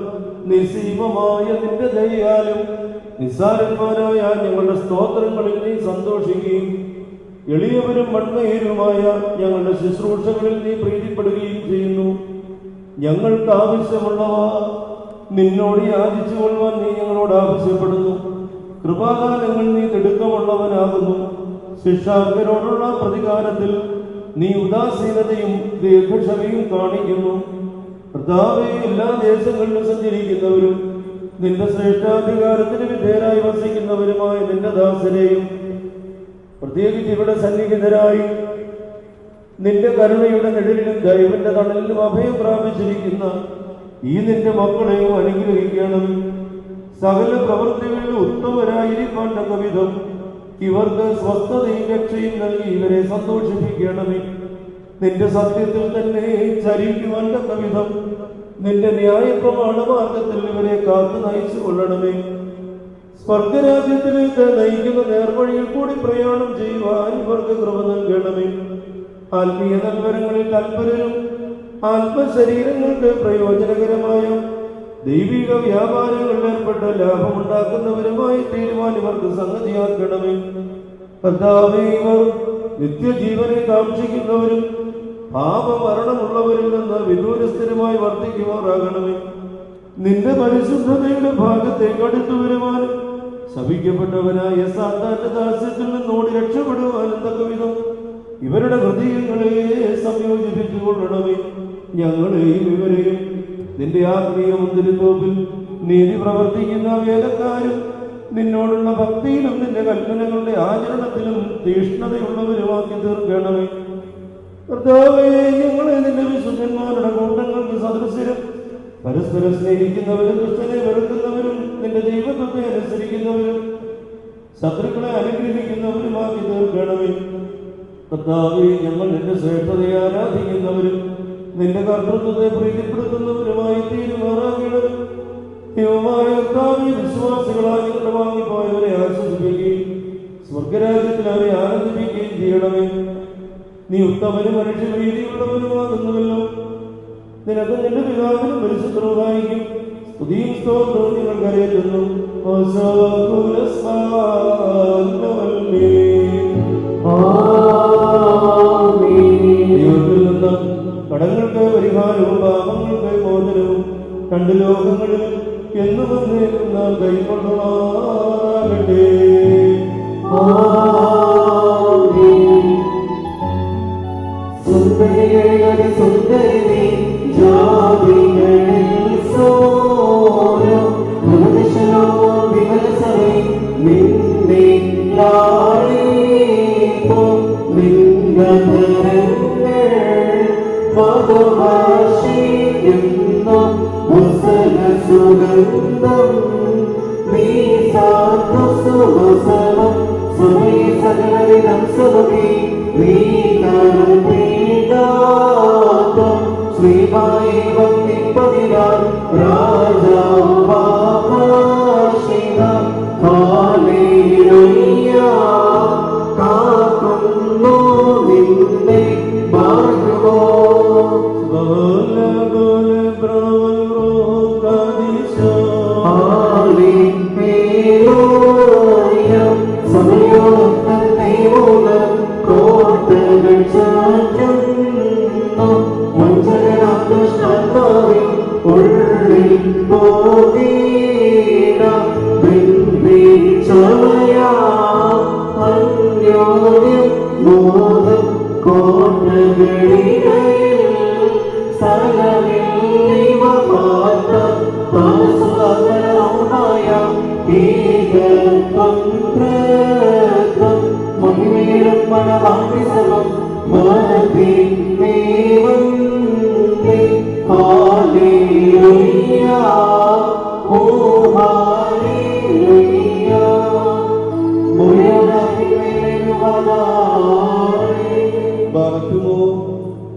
നിസ്സീമമായ നിന്റെ ദയയാലും നിസ്സാരന്മാരായ ഞങ്ങളുടെ സ്തോത്രങ്ങളിൽ നീ സന്തോഷിക്കുകയും എളിയവരും മൺമയരുമായ ഞങ്ങളുടെ ശുശ്രൂഷകളിൽ നീ പ്രീതിപ്പെടുകയും ചെയ്യുന്നു. ഞങ്ങൾക്ക് ആവശ്യമുള്ളവ നിന്നോട് യാചിച്ചു കൊള്ളുവാൻ നീ ഞങ്ങളോട് ആവശ്യപ്പെടുന്നു. കൃപാകാലങ്ങൾ നീ തിടുക്കമുള്ളവനാകുന്നു. ശിക്ഷാർഹരോടുള്ള പ്രതികാരത്തിൽ നീ ഉദാസീനതയും ദീർഘക്ഷമയും കാണിക്കുന്നു. കർത്താവേ, എല്ലാ ദേശങ്ങളിലും സഞ്ചരിക്കുന്നവരും നിന്റെ ശ്രേഷ്ഠാധികാരത്തിന് വിധേയരായി വസിക്കുന്നവരുമായ നിന്റെ ദാസരെയും പ്രത്യേകിച്ച് ഇവിടെ സന്നിഹിതരായി നിന്റെ കരുണയുടെ നിഴലിലും ദൈവന്റെ തണലിലും അഭയം പ്രാപിച്ചിരിക്കുന്ന ഈ നിന്റെ മക്കളെയും അനുഗ്രഹിക്കണം. സകല പ്രവൃത്തികളിൽ ഉത്തമരായിരിക്കാൻ തക്ക വിധം ഇവർക്ക് സ്വസ്ഥതയും രക്ഷയും നൽകി ഇവരെ സന്തോഷിപ്പിക്കണമേ. നിന്റെ സത്യത്തിൽ തന്നെ ചരിക്കുവാൻ തക്ക വിധം നിന്റെ ന്യായപ്രമാണ മാർഗത്തിൽ ഇവരെ കാത്തു നയിച്ചു കൊള്ളണമേ. സ്വർഗരാജ്യത്തിലേക്ക് നയിക്കുന്ന നേർവഴിയിൽ കൂടി പ്രയാണം ചെയ്യുവാൻ ഇവർക്ക് കൃപ നൽകണമേ. ആത്മീയ തൽപരങ്ങളിൽ തൽപരരും ആത്മശരീരങ്ങൾക്ക് പ്രയോജനകരമായ ദൈവിക വ്യാപാരങ്ങളിൽ ഏർപ്പെട്ട ലാഭമുണ്ടാക്കുന്നവരുമായി തീരുമാനം ഇവർക്ക് സംഗതിയാക്കണമേ. കർത്താവേ, ഇവർ നിത്യജീവനെ കാക്ഷിക്കുന്നവരും പാപമരണമുള്ളവരിൽ നിന്ന് വിദൂരസ്ഥരുമായി വർദ്ധിക്കുമാറാകണമേ. നിന്റെ പരിശുദ്ധതയുടെ ഭാഗത്തേക്ക് അടുത്തു വരുവാനും ശപിക്കപ്പെട്ടവനായ സാത്താന്റെ ദാസ്യത്തിൽ നിന്നോടി രക്ഷപ്പെടുവാനും തക്കവിധം ഇവരുടെ ഹൃദയങ്ങളെ സംയോജിപ്പിച്ചുകൊള്ളണമേ. ഞങ്ങളെയും ഇവരെയും നിന്റെ ആത്മീയ മുന്തിരിത്തോപ്പിൽ നീതി പ്രവർത്തിക്കുന്ന വേലക്കാരും നിന്നോടുള്ള ഭക്തിയിലും നിന്റെ കൽപ്പനകളുടെ ആചരണത്തിലും തീഷ്ണതയുള്ളവരുമാക്കി തീർക്കണമേ. കർത്താവേ, ഞങ്ങളെ നിന്റെ വിശുദ്ധന്മാരുടെ കൂട്ടങ്ങൾക്ക് സദൃശരും പരസ്പരം സ്നേഹിക്കുന്നവരും ദുഷ്ടനെ വെറുക്കുന്നവരും നിന്റെ ദൈവത്വത്തെ അനുസരിക്കുന്നവരും ശത്രുക്കളെ അനുഗ്രഹിക്കുന്നവരുമാക്കി തീർക്കണമേ. കർത്താവേ, ഞങ്ങൾ നിന്റെ ശ്രേഷ്ഠതയെ ആരാധിക്കുന്നവരും നിന്റെ കർത്തൃത്വത്തെ പ്രീതിപ്പെടുത്തുന്നവരുമായി തീരുമാറാകണം. ദൈവമായ കർത്താവേ, വിശ്വാസികളായി നിങ്ങളുടെ വാങ്ങിപ്പോയവരെ ആശ്വസിപ്പിക്കുകയും സ്വർഗരാജ്യത്തിൽ അവരെ ആനന്ദിപ്പിക്കുകയും ചെയ്യണമേ. നീ ഉത്തമനും മനുഷ്യരീതിയുള്ളവനുമാകുന്നുവല്ലോ. നിനക്ക് നിന്റെ പിതാവിനും പരിശുദ്ധമായിരിക്കും സ്തുതിയും സ്തോത്രവും നിങ്ങൾ കരയറ്റുന്നു. ദൈവത്തിൽ നിന്ന് കടങ്ങൾക്ക് പരിഹാരവും പാപങ്ങൾക്ക് മോചനവും രണ്ട് ലോകങ്ങളിൽ എന്നു വന്നേക്കും നാം കൈക്കൊള്ളുമാകട്ടെ. സുന്ദരികളിൽ സുന്ദരി ജാതികളിൽ സോരം മനുഷ്യനോ വിമലസമേ നിന്നെ ലാളിപ്പോ നിന്നതരങ്ങൾ മധുഭാഷിക്കുന്നു മുസല സുഗന്ധം നീ സാധു സുവസനം സമയ സകലവിധം സുഖമേ നീ കരുണീതാത്വം ശ്രീമായി വന്ദിപ്പതിനാൾ രാജാവാശിന ഹാലേലൂയ കാക്കുന്നു നിന്നെ മാർഗമോ സമയോത്തം ദൈവം കോട്ടകൾ ചാറ്റുന്നു മഞ്ചകനാഥ ഉള്ളിൽ പോകീട ചമയാ അന്യോന്യം ബോധം കോട്ടകളിടയിൽ സ്ഥലമില്ല പാത്ര താമസമായ ഏകത്വം പ്രത്വം മഹിമേറും മണവാട്ടി സമം മതിമേവം ഹല്ലേലൂയ ഓ ഹല്ലേലൂയ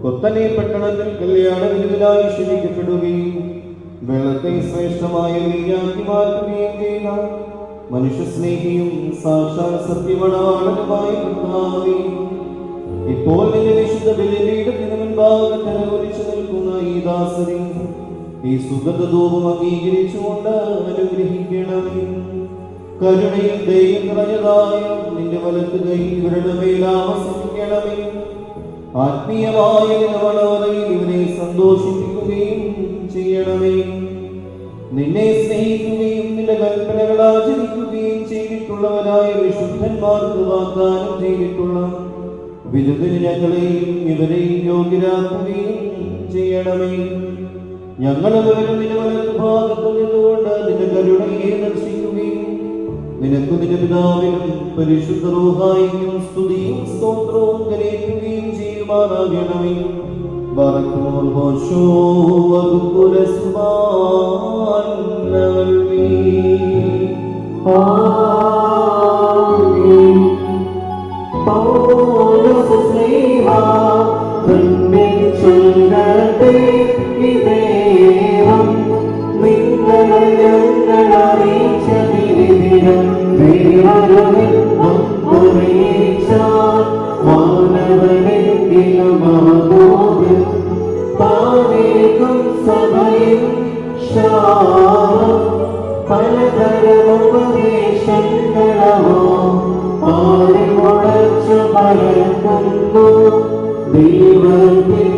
കൊത്തനെ പട്ടണത്തിൽ കല്യാണ വിരുന്നിനായി ക്ഷണിക്കപ്പെടുകയും വെള്ളത്തെ ശ്രേഷ്ഠമായ വീഞ്ഞാക്കി മാറ്റുകയും ചെയ്ത മനുഷ്യസ്നേഹിയും സാക്ഷാൽ സത്യമണവാളനുമായ കർത്താവേ, ഇപ്പോൾ നിന്റെ വിശുദ്ധ ബലിപീഠത്തിന് മുൻപാകെ തലകുനിച്ചു നിൽക്കുന്ന ഈ ദാസരെ ഈ സുഗന്ധധൂപം അംഗീകരിച്ചുകൊണ്ട് അനുഗ്രഹിക്കണമേ. കരുണയും ദയയും നിറഞ്ഞതായ നിന്റെ വലത്ത് കൈ ഇവരുടെ മേലാവസിക്കണമേ. ആത്മീയമായ നിലവളവറയിൽ ഇവരെ സന്തോഷിപ്പിക്കുകയും ചെയ്യണമേ. നിന്നെ സ്നേഹിക്കുകയും നിന്റെ കൽപ്പനകൾ ആചരിക്കുകയും ചെയ്തിട്ടുള്ളവരായ വിശുദ്ധന്മാർക്ക് വാഗ്ദാനം ചെയ്തിട്ടുള്ള വിരുദ്ധന് ഞങ്ങളെയും ഇവരെയും യോഗ്യരാക്കുകയും ചെയ്യണമേ. ഞങ്ങളവരും നിന്റെ വലത്ത് ഭാഗത്തു നിന്നുകൊണ്ട് നിന്റെ കരുണയെ ദർശിക്കുകയും നിനക്ക് നിന്റെ പിതാവിനും പരിശുദ്ധ റൂഹായിക്കും സ്തുതിയും സ്തോത്രവും കരയറ്റുകയും ചെയ്യുമാറാകണമേ. ബറക്കോൽ ഹോശോ വദുകുല സുബ്ഹാനവൽമീ ആമീൻ. പൗലോസ് സ്ലീഹ തന്നിൽ ചൊല്ലട്ടെ ഇതേ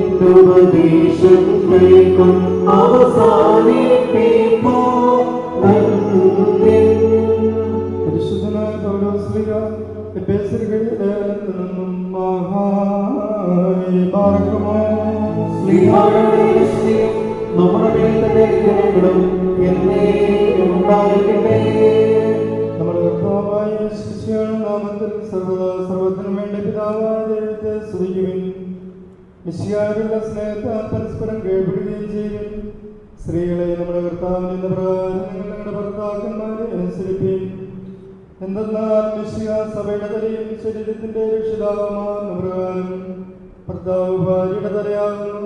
ദൈവത്തിനുപദേശം കൈക്കൊ അവസാനിപ്പിപ്പോ പരിശുദ്ധനായ പൗലോസ്ലീഹ എഫെസ്യർക്കെതിരെ നിന്നും നമ്മുടെ മേൽ തന്നെ ഗ്രഹങ്ങളും എന്നേക്കും ഉണ്ടായിരിക്കട്ടെ. നമ്മുടെ കർത്താവായ യേശുക്രിസ്തുവിന്റെ നാമത്തിൽ സർവ്വത്തിനും വേണ്ടി പിതാവായ ദൈവത്തെ സ്തുതിക്കുവിൻ. മിശിഹായിലുള്ള സ്നേഹത്താൽ പരസ്പരം കീഴ്പ്പെടുകയും ചെയ്യുവിൻ. സ്ത്രീകളെ നമ്മുടെ കർത്താവിന്റെ പ്രകാരം നിങ്ങൾ നിങ്ങളുടെ ഭർത്താക്കന്മാരെ അനുസരിപ്പിൻ. എന്തെന്നാൽ മിശിഹ സഭയുടെ തലയും ശരീരത്തിന്റെ രക്ഷിതാവുമാകുന്ന പ്രകാരം ഭർത്താവ് ഭാര്യയുടെ തലയാകുന്നു.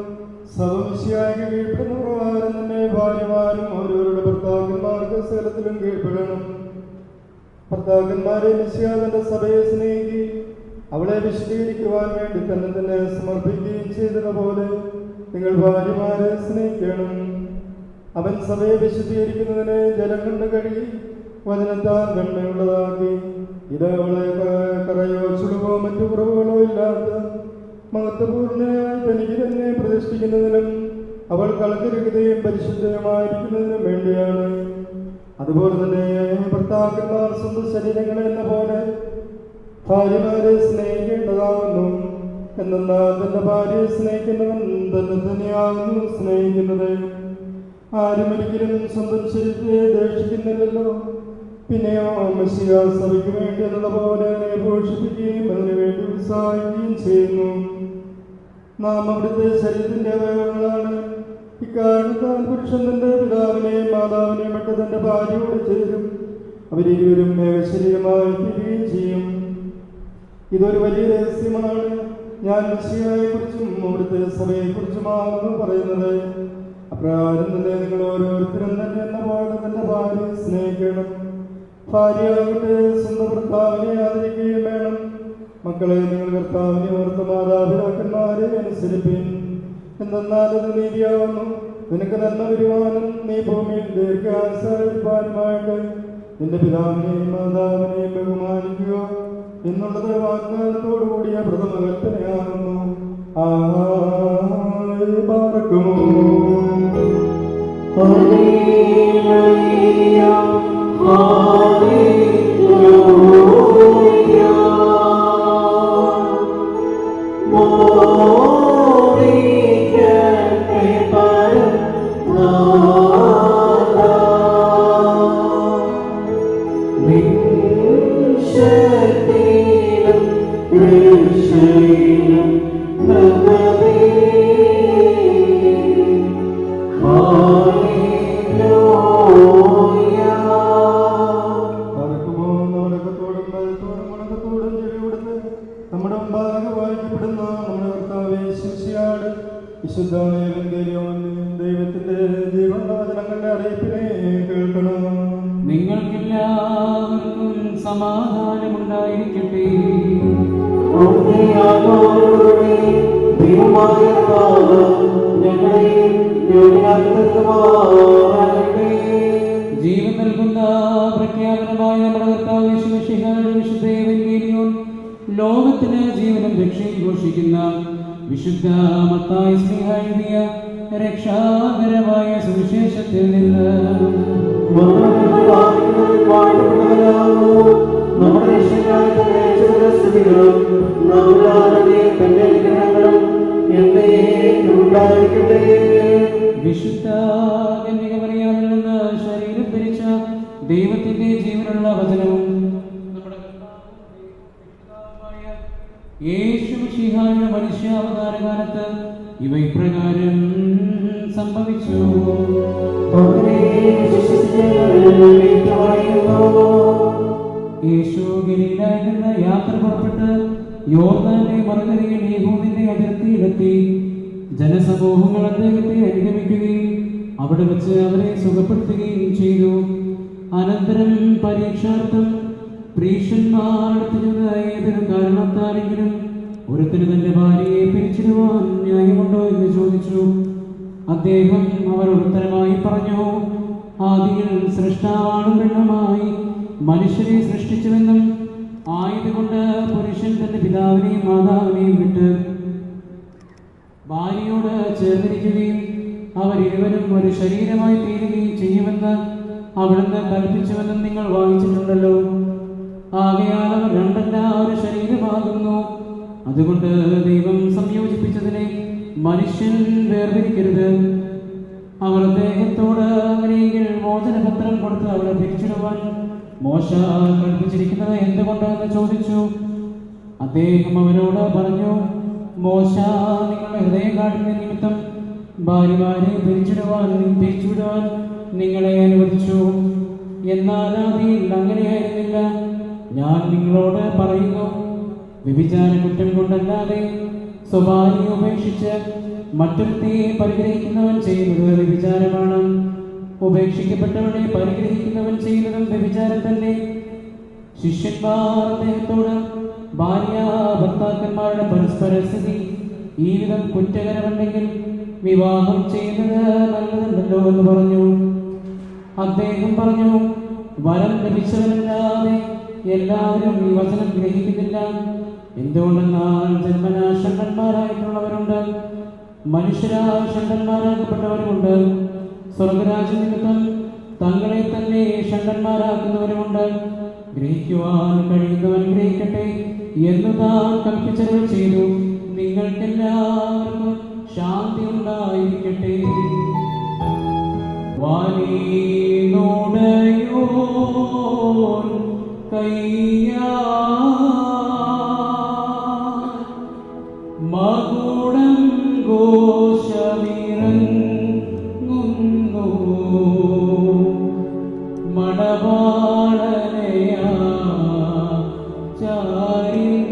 സഭ മിശിഹായ്ക്ക് കീഴ്പ്പെടുന്ന പ്രകാരം തന്നെ ഭാര്യമാരും അവരവരുടെ ഭർത്താക്കന്മാർക്ക് സകലത്തിലും കീഴ്പ്പെടണം. ഭർത്താക്കന്മാരെ മിശിഹ തന്റെ സഭയെ സ്നേഹിക്കുകയും അവളെ വിശദീകരിക്കുവാൻ വേണ്ടി തന്നെ സമർപ്പിക്കുകയും ചെയ്തതുപോലെ നിങ്ങൾ ഭാര്യമാരെ സ്നേഹിക്കണം. അവൻ സഭയെ വിശദീകരിക്കുന്നതിനെ ജലം കൊണ്ട് കഴുകി വചനത്താൽ വെണ്മയുള്ളതാക്കി ഇത് അവളെ കറയോ ചുളിവോ മറ്റു കുറവുകളോ ഇല്ലാത്ത മഹത്വപൂർണ്ണയായി തനിക്ക് തന്നെ പ്രതിഷ്ഠിക്കുന്നതിനും അവൾ കളങ്കരഹിതയും പരിശുദ്ധയുമായിരിക്കുന്നതിനും വേണ്ടിയാണ്. അതുപോലെ തന്നെ ഭർത്താക്കന്മാർ സ്വന്തം ശരീരങ്ങളെ എന്ന പോലെ ഭാര്യമാരെ സ്നേഹിക്കേണ്ടതാകുന്നു. എന്നാൽ തന്റെ ഭാര്യയെ സ്നേഹിക്കുന്നവൻ തന്നെ തന്നെയാകുന്നു സ്നേഹിക്കുന്നത്. ആരുമൊരിക്കലും സ്വന്തം ശരീരത്തെ ദേഷിക്കുന്നില്ലല്ലോ. പിന്നെയോ മിശിഹ സഭയ്ക്ക് വേണ്ടി എന്നുള്ള പോലെ പോഷിപ്പിക്കുകയും അതിനുവേണ്ടി ഉത്സാഹിക്കുകയും ചെയ്യുന്നു. നാം അവിടുത്തെ ശരീരത്തിന്റെ അവയവങ്ങളാണ്. ഇക്കാരണത്താൽ പുരുഷൻ തന്റെ പിതാവിനെയും മാതാവിനെയും വിട്ട് തന്റെ ഭാര്യയോട് ചേരും. അവരിരുവരും ഏകശരീരമായി തീരുകയും ചെയ്യും. ഇതൊരു വലിയ രഹസ്യമാണ്. ഞാൻ മിശിഹായെ കുറിച്ചും അവിടുത്തെ സഭയെ കുറിച്ചുമാകുന്നു പറയുന്നത്. അപ്രകാരം തന്നെ നിങ്ങൾ ഓരോരുത്തരും തന്നെ എന്ന പോലെ തന്റെ ഭാര്യയെ സ്നേഹിക്കണം. ഭാര്യയാകട്ടെ സ്വന്തം ഭർത്താവിനെ ആദരിക്കുകയും വേണം. മക്കളെ, നിങ്ങൾ കർത്താവിനെ ഓർത്ത് മാതാപിതാക്കന്മാരെ അനുസരിപ്പിൻ. എന്തെന്നാൽ അത് നീതിയാവുന്നു. നിനക്ക് നന്മ വരുവാനും നീ ഭൂമിയിൽ ദീർഘായുസ്സായിരിക്കാനുമായിട്ട് നിന്റെ പിതാവിനെയും മാതാവിനെയും ബഹുമാനിക്കുക എന്നുള്ളത് വാഗ്ദാനത്തോടുകൂടിയ പ്രഥമ കൽപ്പനയാകുന്നു. പാർക്കുമോ നമ്മുടെ മുമ്പാകെ വായിക്കപ്പെടുന്ന നമ്മുടെ കർത്താവേ ശിഷ്യാണ് വിശുദ്ധ ദൈവത്തിന്റെ ജീവനുള്ള വചനങ്ങളുടെ അറിയിപ്പിനെ കേൾക്കണം. നിങ്ങൾക്കെല്ലാവർക്കും സമാധാനമുണ്ടായിരിക്കട്ടെ. ജീവൻ നൽകുന്ന പ്രഖ്യാപനമായ നമ്മുടെ കർത്താവ് യേശുമിശിഹായുടെ വിശുദ്ധ എവങ്കേലിയോൻ ലോകത്തിന് ജീവനും രക്ഷയും ഘോഷിക്കുന്ന വിശുദ്ധ മത്തായി ശ്ലീഹ എഴുതിയ രക്ഷാകരമായ സുവിശേഷത്തിൽ നിന്ന് വിശുദ്ധ കന്യകമറിയാമിൽ നിന്ന് ശരീരം ധരിച്ച ദൈവത്തിന്റെ ജീവനുള്ള വചനവും നമ്മുടെ കർത്താവായ യേശുമിശിഹായുടെ മനുഷ്യാവതാരകാലത്ത് ഇവ ഇപ്രകാരം സംഭവിച്ചു. യേശു ഗലീലയിൽ നിന്ന് യാത്ര പുറപ്പെട്ട് യോർദാന്റെ മറുകരയിൽ യഹൂദിന്റെ അതിർത്തിയിലെത്തി. ജനസമൂഹങ്ങൾ അദ്ദേഹത്തെ അനുഗമിക്കുകയും അവിടെ വെച്ച് അവരെ സുഖപ്പെടുത്തുകയും ചെയ്തു. അനന്തരം പരീക്ഷാർത്ഥം പ്രീഷന്മാരുടെ ഏതൊരു കാരണത്താലെങ്കിലും ഒരുത്തിന് തന്റെ ഭാര്യയെ പിരിച്ചിടുവാൻ ന്യായമുണ്ടോ എന്ന് ചോദിച്ചു. അദ്ദേഹം അവരോട് ഉത്തരമായി പറഞ്ഞു, ആദിയിൽ സൃഷ്ടാവാണും പെണ്ണുമായി മനുഷ്യരെ സൃഷ്ടിച്ചുവെന്നും ആയതുകൊണ്ട് പുരുഷൻ തന്റെ പിതാവിനെയും മാതാവിനെയും വിട്ട് ഭാര്യയോട് ചേർന്നിരിക്കുകയും അവരിരുവരും ഒരു ശരീരമായി തീരുകയും ചെയ്യുമെന്ന് അവിടുന്ന് കൽപ്പിച്ചുവെന്നും നിങ്ങൾ വായിച്ചിട്ടുണ്ടല്ലോ. ആകയാൽ അവർ രണ്ടല്ല ഒരു ശരീരമാകുന്നു. അതുകൊണ്ട് ദൈവം സംയോജിപ്പിച്ചതിനെ മനുഷ്യൻ വേർതിരിക്കരുത്. അവർ അദ്ദേഹത്തോട് അങ്ങനെയെങ്കിൽ മോചനപത്രം കൊടുത്ത് അവളെ പിരിച്ചിടുവാൻ മോശ കൽപ്പിച്ചിരിക്കുന്നത് എന്തുകൊണ്ടെന്ന് ചോദിച്ചു. അദ്ദേഹം അവരോട് പറഞ്ഞു, മോശ നിങ്ങളുടെ ഹൃദയകാഠിന്യ നിമിത്തം ഭാര്യമാരെ പിരിച്ചുവിടുവാൻ നിങ്ങളെ അനുവദിച്ചു. എന്നാൽ ആദിയിൽ അങ്ങനെയായിരുന്നില്ല. ഞാൻ നിങ്ങളോട് പറയുന്നു, വ്യഭിചാര കുറ്റം കൊണ്ടല്ലാതെ സ്വഭാര്യ ഉപേക്ഷിച്ച് മറ്റൊരുത്തെ പരിഗ്രഹിക്കുന്നവൻ ചെയ്യുന്നത് വ്യഭിചാരമാണ്. ഉപേക്ഷിക്കപ്പെട്ടവനെ പരിഗ്രഹിക്കുന്നവൻ ചെയ്യുന്നതും വ്യഭിചാരം തന്നെ. ശിഷ്യന്മാർ അദ്ദേഹത്തോട് ഭാര്യ ഭർത്താക്കന്മാരുടെ പരസ്പര സ്ഥിതി ഈ വിധം കുറ്റകരമുണ്ടെങ്കിൽ വിവാഹം ചെയ്യുന്നത് നല്ലതുണ്ടല്ലോ എന്ന് പറഞ്ഞു. അദ്ദേഹം പറഞ്ഞു, വരം ലഭിച്ചവനല്ലാതെ എല്ലാവരും ഈ വചനം ഗ്രഹിക്കുന്നില്ല. എന്തുകൊണ്ടെന്നാൽ ജന്മനാ ഷണ്ഡന്മാരായിട്ടുള്ളവരുണ്ട്, മനുഷ്യരാൽ ഷണ്ഡന്മാരാക്കപ്പെട്ടവരുമുണ്ട്. സ്വർഗരാജ്യ നിമിത്തം തങ്ങളെ തന്നെ ഷണ്ഡന്മാരാക്കുന്നവരുമുണ്ട്. ഗ്രഹിക്കുവാൻ കഴിയുന്നവൻ ഗ്രഹിക്കട്ടെ എന്ന് താൻ കൽപ്പിച്ചരുൾ ചെയ്തു. നിങ്ങൾക്കെല്ലാവർക്കും ശാന്തി ഉണ്ടായിരിക്കട്ടെ. വാനീനോടയോ കയ്യാ മകുടം ഘോഷമിറങ്ങുന്നു മടവാളനയാ ചാരിൻ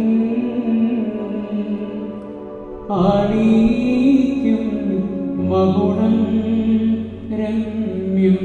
അണിയിക്കും മകുടം രമ്യം.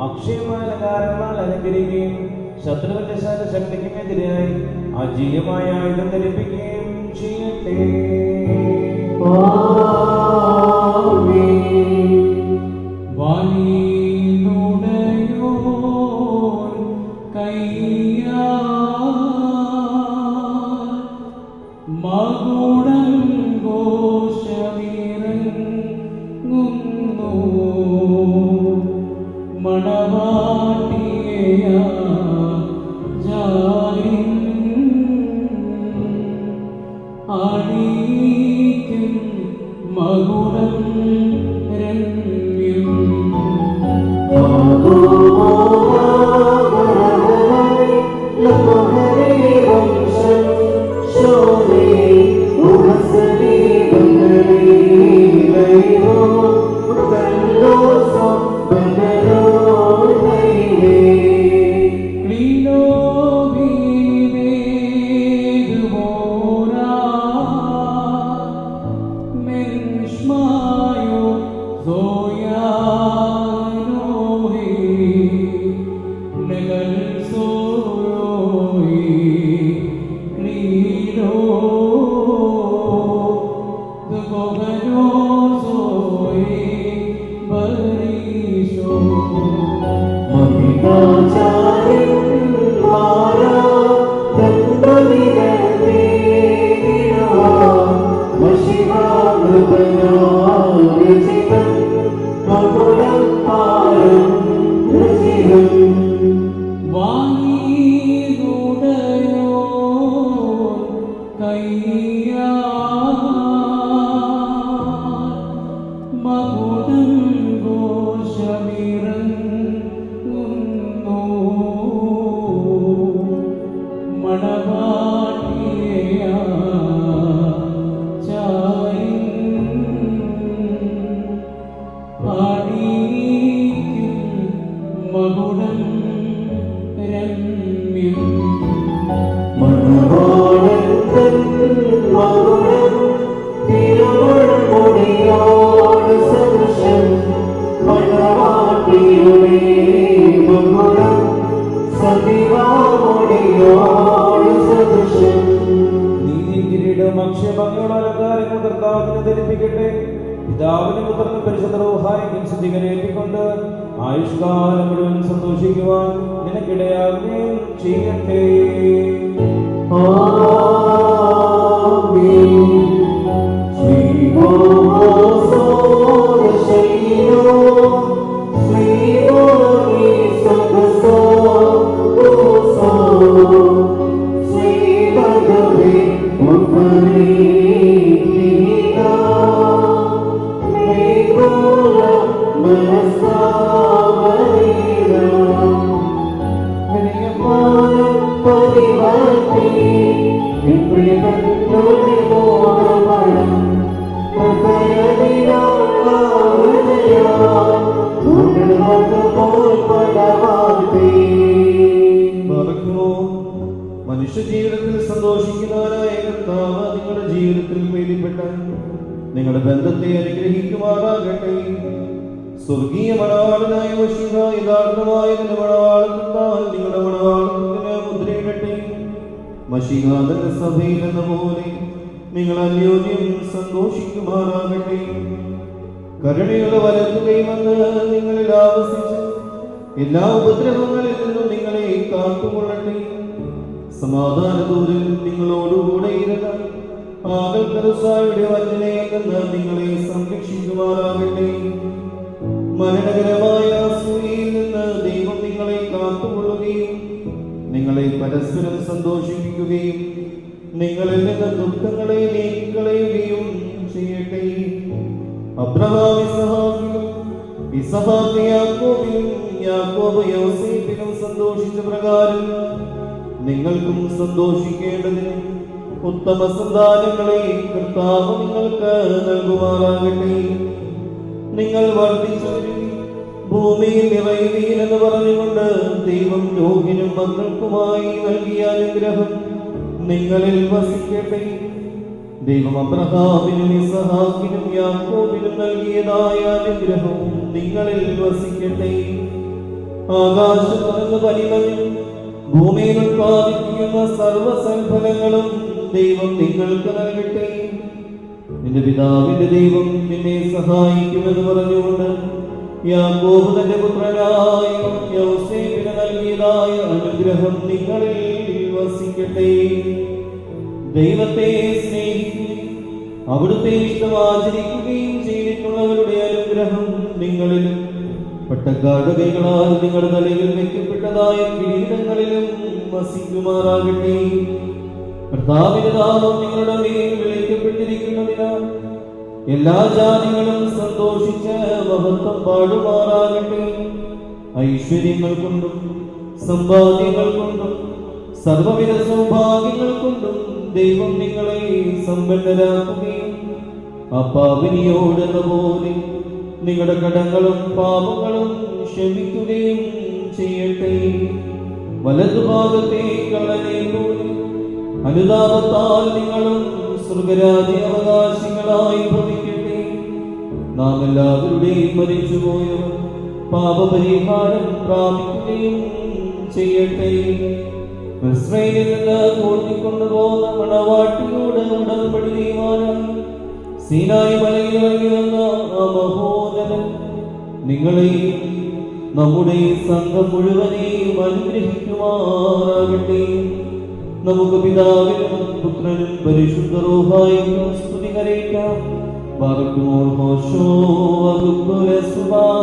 അക്ഷയമാലകാരങ്ങളാൽ അലങ്കരിക്കുകയും ശത്രുവിന്റെ ശക്തിക്കുമെതിരായി അജീയമായ ആയുധം ധരിപ്പിക്കുകയും ചെയ്യട്ടെ. മണവാട്ടിയ ജാരിൻ പിതാവിനും പുത്രനും പരിശുദ്ധ റൂഹായിക്കും സ്തുതികരേറ്റിക്കൊണ്ട് ആയുഷ്കാലം മുഴുവൻ സന്തോഷിക്കുവാൻ നിനക്കിടയാകുകയും ചെയ്യട്ടെ. മനുഷ്യജീവിതത്തിൽ സന്തോഷിക്കുന്നവനായ കർത്താവ് നിങ്ങളുടെ ജീവിതത്തിൽ പ്രീതിപ്പെട്ട നിങ്ങളുടെ ബന്ധത്തെ അനുഗ്രഹിക്കുമാറാകട്ടെ. സ്വർഗീയ മണവാളനായ വശിക യഥാർത്ഥമായ നിന്റെ മണവാളത്താൽ നിങ്ങളുടെ മണവാളത്തിന് മുദ്രയിടട്ടെ. മശിക തന്റെ സഭയിൽ എന്ന പോലെ നിങ്ങൾ അന്യോന്യം സന്തോഷിക്കുമാറാകട്ടെ. കരുണയുടെ വലത്തുകയുമെന്ന് നിങ്ങളിൽ ആവസിച്ച് എല്ലാ ഉപദ്രവങ്ങളിൽ നിന്നും നിങ്ങളെ കാത്തുകൊള്ളട്ടെ. സമാധാനദൂതൻ നിങ്ങളോടുകൂടെ ഇരുന്ന ആകൽക്കരസായുടെ വഞ്ചനയെന്ന് നിങ്ങളെ സംരക്ഷിക്കുമാറാകട്ടെ. മരണകരമായ അസൂയയിൽ നിന്ന് ദൈവം നിങ്ങളെ കാത്തുകൊള്ളുകയും നിങ്ങളെ പരസ്പരം സന്തോഷിപ്പിക്കുകയും നിങ്ങളിൽ നിന്ന് ദുഃഖങ്ങളെ നീക്കിക്കളയുകയും ചെയ്യട്ടെ. അബ്രഹാം ഇസഹാക്ക് യാക്കോബിനും യാക്കോബ് യോസേഫിനും സന്തോഷിച്ച പ്രകാരം നിങ്ങൾക്കും സന്തോഷിക്കേണ്ടതിന് ഉത്തമ സന്താനങ്ങളെ കർത്താവ് നിങ്ങൾക്ക് നൽകുമാറാകട്ടെ. നിങ്ങൾ വർദ്ധിച്ചു ഭൂമിയിൽ നിറയുവീൻ എന്ന് പറഞ്ഞുകൊണ്ട് ദൈവം യോഗ്യനും മക്കൾക്കുമായി നൽകിയ അനുഗ്രഹം നിങ്ങളിൽ വസിക്കട്ടെ. ദൈവം അബ്രഹാമിനും ഇസഹാക്കിനും യാക്കോബിനും നൽകിയതായ അനുഗ്രഹവും നിങ്ങളിൽ വസിക്കട്ടെ. ആകാശത്ത് നിന്ന് പനിമഞ്ഞും ഭൂമിയിൽ ഉത്പാദിപ്പിക്കുന്ന സർവസൽഫലങ്ങളും ദൈവം നിങ്ങൾക്ക് നൽകട്ടെ. നിന്റെ പിതാവിന്റെ ദൈവം നിന്നെ സഹായിക്കുമെന്ന് പറഞ്ഞുകൊണ്ട് യാക്കോബ് തന്റെ പുത്രനായ യോസേഫിന് നൽകിയതായ അനുഗ്രഹം നിങ്ങളിൽ വസിക്കട്ടെ. ദൈവത്തെ സ്നേഹിക്കുകയും അവിടുത്തെ ഇഷ്ടം ആചരിക്കുകയും ചെയ്തിട്ടുള്ളവരുടെ അനുഗ്രഹം നിങ്ങളിലും പട്ടക്കാടുകൈകളാൽ നിങ്ങളുടെ തലയിൽ വെക്കപ്പെട്ടതായ കിരീടങ്ങളിലും വസിക്കുമാറാകട്ടെ. കർത്താവിന്റെ നാമം നിങ്ങളുടെ മേൽ വിളിക്കപ്പെട്ടിരിക്കുന്നതിനാൽ എല്ലാ ജാതികളും സന്തോഷിച്ച് മഹത്വം പാടുമാറാകട്ടെ. ഐശ്വര്യങ്ങൾ കൊണ്ടും സമ്പാദ്യങ്ങൾ കൊണ്ടും സർവവിധ സൗഭാഗ്യങ്ങൾ കൊണ്ടും ദൈവം നിങ്ങളെ സമ്പന്നരാക്കുകയും ആ പാപിനിയോടെന്ന പോലെ നിങ്ങളുടെ കടങ്ങളും പാപങ്ങളും ക്ഷമിക്കുകയും ചെയ്യട്ടെ. വലതുഭാഗത്തെ കള്ളനെ പോലെ അനുതാപത്താൽ നിങ്ങളും സ്വർഗരാജ്യ അവകാശികളായി ഭവിക്കട്ടെ. നാം എല്ലാവരുടെയും മരിച്ചുപോയവർ പാപപരിഹാരം പ്രാപിക്കുകയും ചെയ്യട്ടെ. മിസ്രയീമിൽ നിന്ന് കൂട്ടിക്കൊണ്ടുപോകുന്ന മണവാട്ടിയോട് ഉടമ്പടി ചെയ്യുവാനും സീനായി മലയിൽ ഇറങ്ങി വന്ന ആ മഹോന്നതൻ നിങ്ങളെയും നമ്മുടെ സംഘം മുഴുവനെയും അനുഗ്രഹിക്കുമാറാകട്ടെ. നമുക്ക് പിതാവിനും പുത്രനും പരിശുദ്ധ റൂഹായിക്കും സ്തുതി കരയിക്കാം. ബാറക്കുമോർ ഹോശോ വകുപ്പുല സുബ്ഹാനല്ലവല്ലി.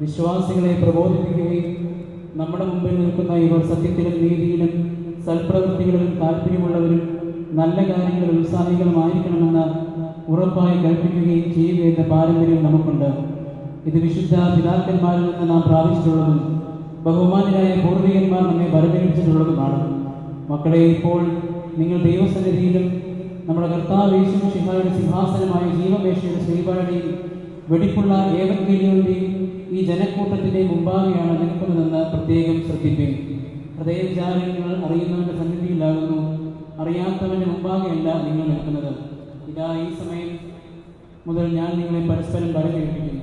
വിശ്വാസികളെ പ്രബോധിപ്പിക്കുകയും നമ്മുടെ മുമ്പിൽ നിൽക്കുന്ന ഇവർ സത്യത്തിലും നീതിയിലും സൽപ്രവൃത്തികളിലും താല്പര്യമുള്ളവരും നല്ല കാര്യങ്ങളിൽ ഉത്സാഹികളുമായിരിക്കണമെന്ന് ഉറപ്പായി കൽപ്പിക്കുകയും ചെയ്യുക എന്ന പാരമ്പര്യം നമുക്കുണ്ട്. ഇത് വിശുദ്ധ പിതാക്കന്മാരിൽ നിന്ന് നാം പ്രാപിച്ചിട്ടുള്ളതും ബഹുമാന്യരായ പൂർവികന്മാർ നമ്മെ പരമേൽപ്പിച്ചിട്ടുള്ളതുമാണ്. മക്കളെ, ഇപ്പോൾ നിങ്ങൾ ദൈവസന്നിധിയിലും നമ്മുടെ കർത്താവ് യേശു മിശിഹായുടെ സിംഹാസനമായ ജീവമേശയുടെ ശ്രീപാടിയും വെടിപ്പുള്ള ഏവൻഗേലിയോന്റെയും ഈ ജനക്കൂട്ടത്തിന്റെ മുമ്പാകെയാണ് നിൽക്കുന്നതെന്ന് പ്രത്യേകം ശ്രദ്ധിപ്പിൻ. ഹൃദയവിചാരങ്ങൾ അറിയുന്നവന്റെ സന്നിധിയിലാകുന്നു, അറിയാത്തവന്റെ മുമ്പാകെയല്ല നിങ്ങൾ നിൽക്കുന്നത്. ഇതാ ഈ സമയം മുതൽ ഞാൻ നിങ്ങളെ പരസ്പരം പരിചരിപ്പിക്കുന്നു.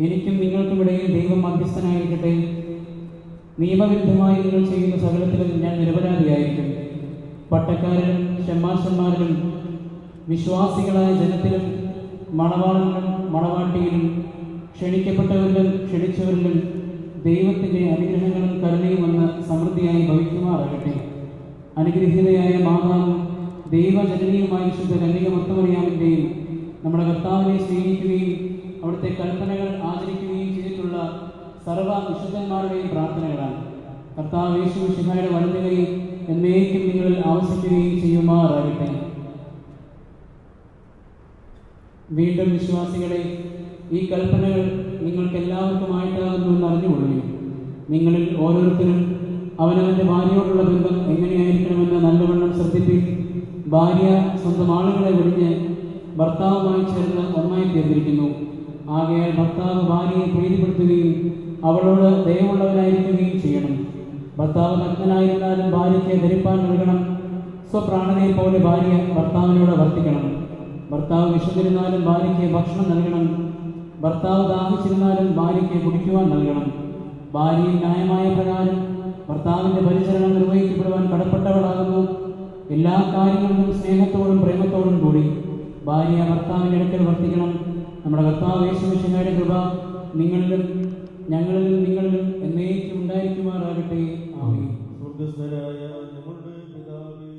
എനിക്കും നിങ്ങൾക്കുമിടയിൽ ദൈവം മധ്യസ്ഥനായിരിക്കട്ടെ. നിയമവിരുദ്ധമായി നിങ്ങൾ ചെയ്യുന്ന സകലത്തിലും ഞാൻ നിരപരാധിയായിരിക്കും. പട്ടക്കാരിലും ഷമ്മാശന്മാരിലും വിശ്വാസികളായ ജനത്തിലും മണവാളനിലും മണവാട്ടിയിലും ക്ഷണിക്കപ്പെട്ടവരിലും ക്ഷണിച്ചവരിലും ദൈവത്തിൻ്റെ അനുഗ്രഹങ്ങളും കരുണയും വന്ന് സമൃദ്ധിയായി ഭവിക്കുമാറാകട്ടെ. അനുഗ്രഹീതയായ മാതാവും ദൈവജനനിയുമായ വിശുദ്ധ കന്യക മർത്തമറിയാമിൻ്റെയും നമ്മുടെ കർത്താവിനെ സ്നേഹിക്കുകയും അവിടുത്തെ കൽപ്പനകൾ ആചരിക്കുകയും ചെയ്തിട്ടുള്ള സർവ്വ വിശുദ്ധന്മാരുടെയും പ്രാർത്ഥനകളാണ്. കർത്താവ് യേശു മിശിഹായുടെ വലതുകൈ എന്നേക്കും നിങ്ങളിൽ ആവസിക്കുകയും ചെയ്യുമാറാകട്ടെ. വീണ്ടും വിശ്വാസികളെ, ഈ കൽപ്പനകൾ നിങ്ങൾക്ക് എല്ലാവർക്കുമായിട്ടാകുന്നുവെന്ന് അറിഞ്ഞുകൊള്ളുകയും നിങ്ങളിൽ ഓരോരുത്തരും അവനവൻ്റെ ഭാര്യയോടുള്ള ബന്ധം എങ്ങനെയായിരിക്കണമെന്ന് നല്ലവണ്ണം ശ്രദ്ധിപ്പിൻ. ഭാര്യ സ്വന്തം ആളുകളെ വെടിഞ്ഞ് ഭർത്താവുമായി ചേർന്ന് ഒന്നായി തീർന്നിരിക്കുന്നു. ആകയാൽ ഭർത്താവ് ഭാര്യയെ പ്രീതിപ്പെടുത്തുകയും അവളോട് ദയവുള്ളവരായിരിക്കുകയും ചെയ്യണം. ഭർത്താവ് നഗ്നനായിരുന്നാലും ഭാര്യയ്ക്ക് ധരിപ്പാൻ നൽകണം. സ്വപ്രാണനെ പോലെ ഭാര്യ ഭർത്താവിനോട് വർത്തിക്കണം. ഭർത്താവ് വിശന്നിരുന്നാലും ഭാര്യയ്ക്ക് ഭക്ഷണം നൽകണം. ഭർത്താവ് ദാഹിച്ചിരുന്നാലും ഭാര്യയ്ക്ക് കുടിക്കുവാൻ നൽകണം. ഭാര്യയും ന്യായമായ പ്രകാരം ഭർത്താവിന്റെ പരിചരണം നിർവഹിക്കപ്പെടുവാൻ കടപ്പെട്ടവളാകുന്നു. എല്ലാ കാര്യങ്ങളിലും സ്നേഹത്തോടും പ്രേമത്തോടും കൂടി ഭാര്യ ഭർത്താവിൻ്റെ അടുക്കൽ വർത്തിക്കണം. നമ്മുടെ കർത്താവ് യേശുമിശിഹായുടെ കൃപ നിങ്ങളിലും ഞങ്ങളിലും നിങ്ങളിലും എന്നേക്കും ഉണ്ടായിരിക്കുമാറാകട്ടെ. ആമേൻ. സ്വർഗ്ഗസ്ഥനായ ഞങ്ങളുടെ പിതാവേ,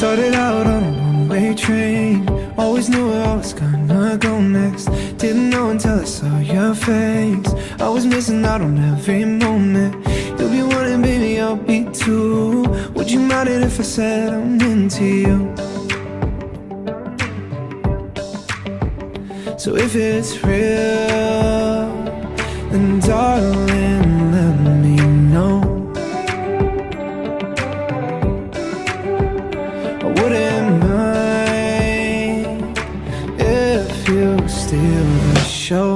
Started out on a one-way train, always knew where I was gonna go next. Didn't know until I saw your face. I was missing out on every moment. You'll be wanting, baby, I'll be too. Would you mind it if I said I'm into you? So if it's real, then darling, let me know. I wouldn't mind if you steal the show.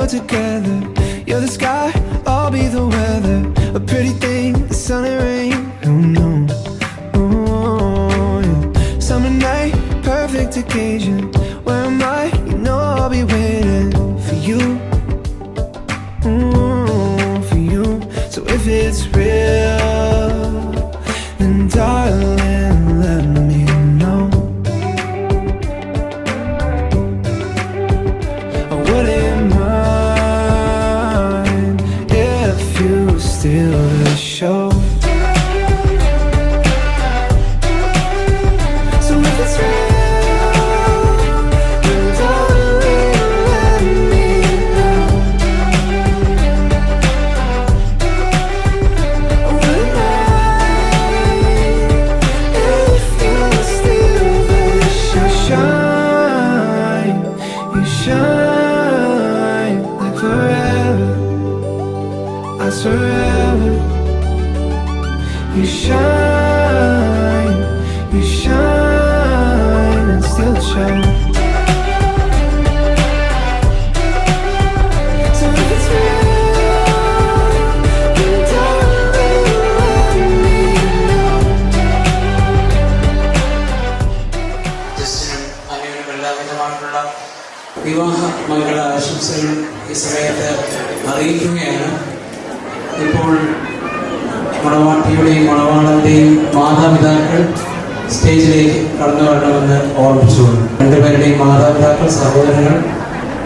we're together. You're the sky, I'll be the weather. A pretty thing, the sun and rain. Oh no, oh yeah. Summer night, perfect occasion. Where am I? You know I'll be waiting for you, for you. So if it's real, then darling, let me know. I wouldn't mind if you steal the show. So if it's real, then darling, let me know. I wouldn't mind if you steal the show. You shine like forever. I forever. You shine and still show. So if it's real, then darling, let me know. ജസ്റ്റിനും അനുവിനും എല്ലാവിധമായിട്ടുള്ള വിവാഹ മംഗള ആശംസകൾ ഈ സമയത്ത് അറിയിക്കുകയാണ്. ഇപ്പോൾ മണവാട്ടിയുടെയും മണവാളന്റെയും മാതാപിതാക്കൾ സ്റ്റേജിലേക്ക് കടന്നു വരണമെന്ന് ഓർമ്മിച്ചുകൊണ്ട് രണ്ടുപേരുടെയും മാതാപിതാക്കൾ, സഹോദരങ്ങൾ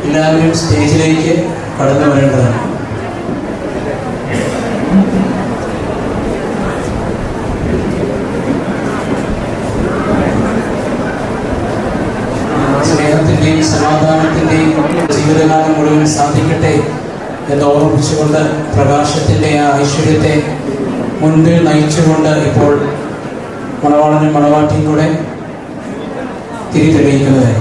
എല്ലാവരും സ്റ്റേജിലേക്ക് കടന്നു വരേണ്ടതാണ്. സ്നേഹത്തിൻ്റെയും സമാധാനത്തിൻ്റെയും ജീവിതകാലം മുഴുവൻ സാധിക്കട്ടെ എന്ന് ഓർമ്മിച്ചുകൊണ്ട് പ്രകാശത്തിൻ്റെ ആ ഐശ്വര്യത്തെ മുൻപിൽ നയിച്ചുകൊണ്ട് ഇപ്പോൾ മണവാളനും മണവാട്ടിയും കൂടെ തിരിതെളിയിക്കുന്നതായി.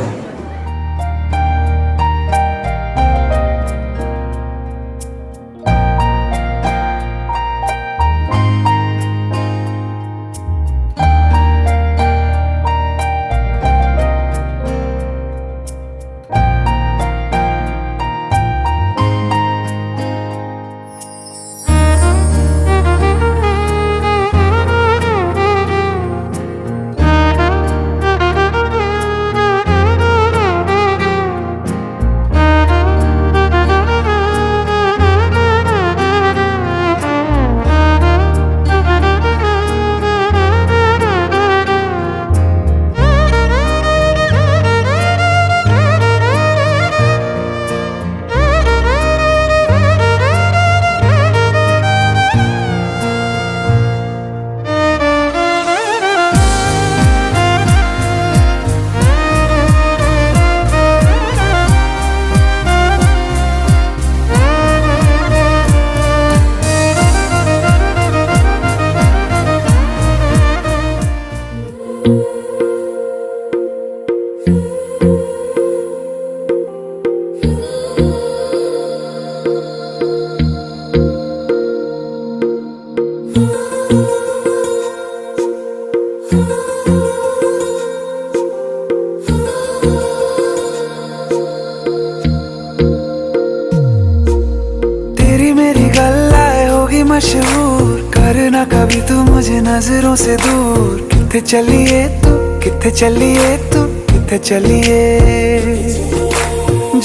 मशहूर करना कभी तू मुझे नजरों से दूर। किथे चलिए तू, किथे चलिए तू, किथे चलिए।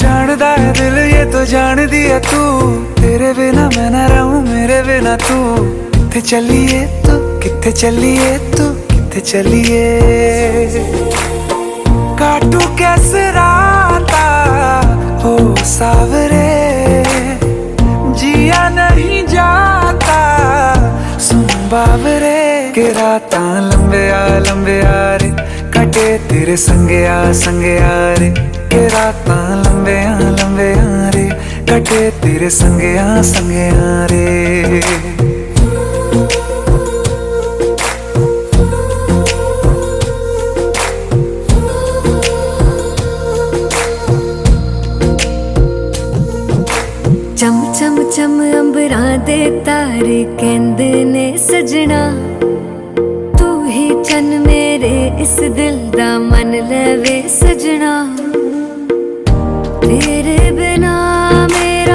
जानदा है दिल ये तो जान दिया तू, तेरे बिना मैं न रहूं मेरे बिना तू। किथे चलिए तू, किथे चलिए तू, किथे चलिए। काटू कैसे राता हो सावरे, जिया नहीं जाता सुन बाबरे। के राता लंबे आ रे, कटे तेरे संगे आ रे। के राता लंबे आ रे, कटे तेरे संगे आ रे। चम चम चम अंबरां दे तारे कहंदे ने सजना, तू ही चन मेरे इस दिल दा मन लवे सजना। तेरे बिना मेरा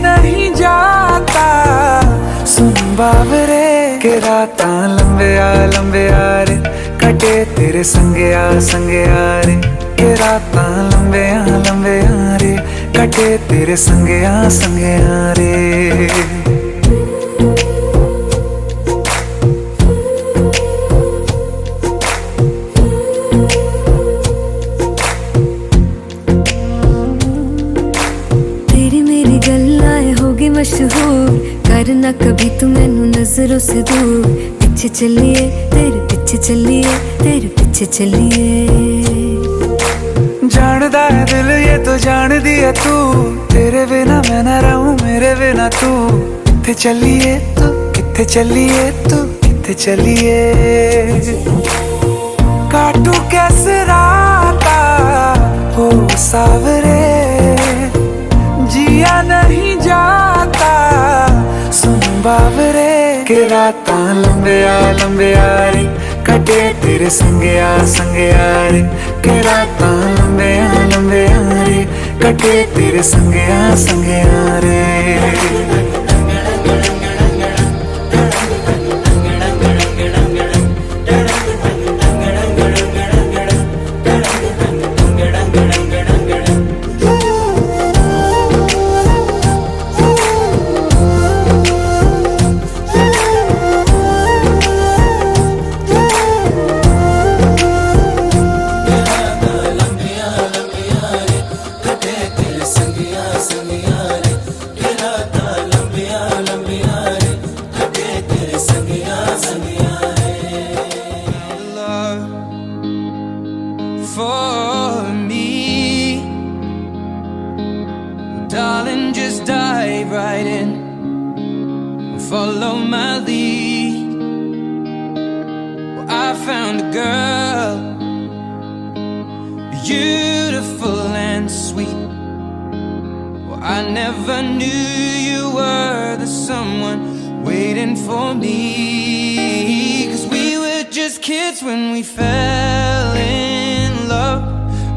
नहीं जाता सुन बाबरे के राता लंबे आ रे कटे तेरे संगे आ रे के राता लंबे आ रे कटे तेरे संगे आ रे मशहूर करना कभी तू मैनू नजरों से दूर पीछे चलिए तेरे पीछे चलिए तेरे पीछे चलिए जानदा है दिल ये तो जान दिया तू तेरे बिना मैं ना रहूं मेरे बिना तू किथे चलिए तू किथे चलिए तू किथे चलिए काटू कैसे राता हो सावरे जिया नहीं जाता सुन बाबरे के राता लंबे आ रे कटे तेरे संगे आ रे के राता लंबे आ रे कटे तेरे संगे आ रे For me, darling, just dive right in, follow my lead. Well, I found a girl, beautiful and sweet. Well, I never knew you were the someone waiting for me, 'cause we were just kids when we fell in love,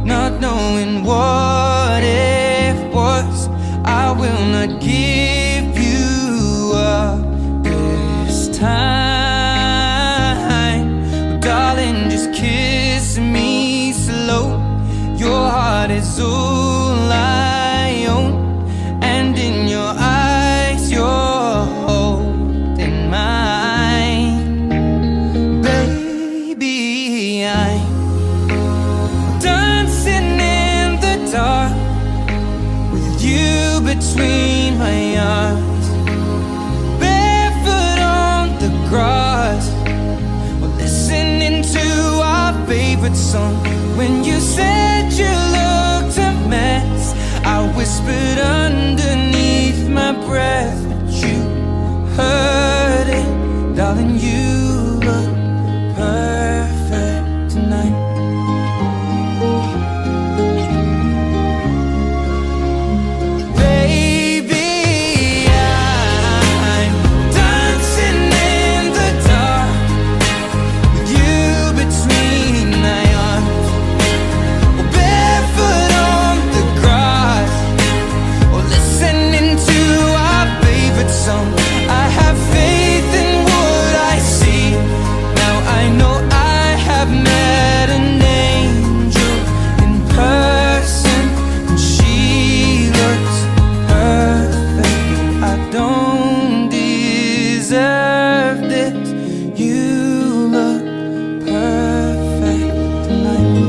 not knowing what it was. I will not give you up this time. But darling, just kiss me slow. Your heart is all I own, and in your eyes you're holding mine. Baby, I'm dancing in the dark with you between my arms, barefoot on the grass. We're listening to our favorite song. When you said you looked a mess, I whispered underneath my breath, but you heard it, darling. You look perfect tonight. Baby, I'm dancing in the dark with you between my arms, or barefoot on the grass, or listening to our favorite song. I have faith in what I see. Now I know I have met an angel in person, and she looks perfect. I don't deserve this. You look perfect tonight.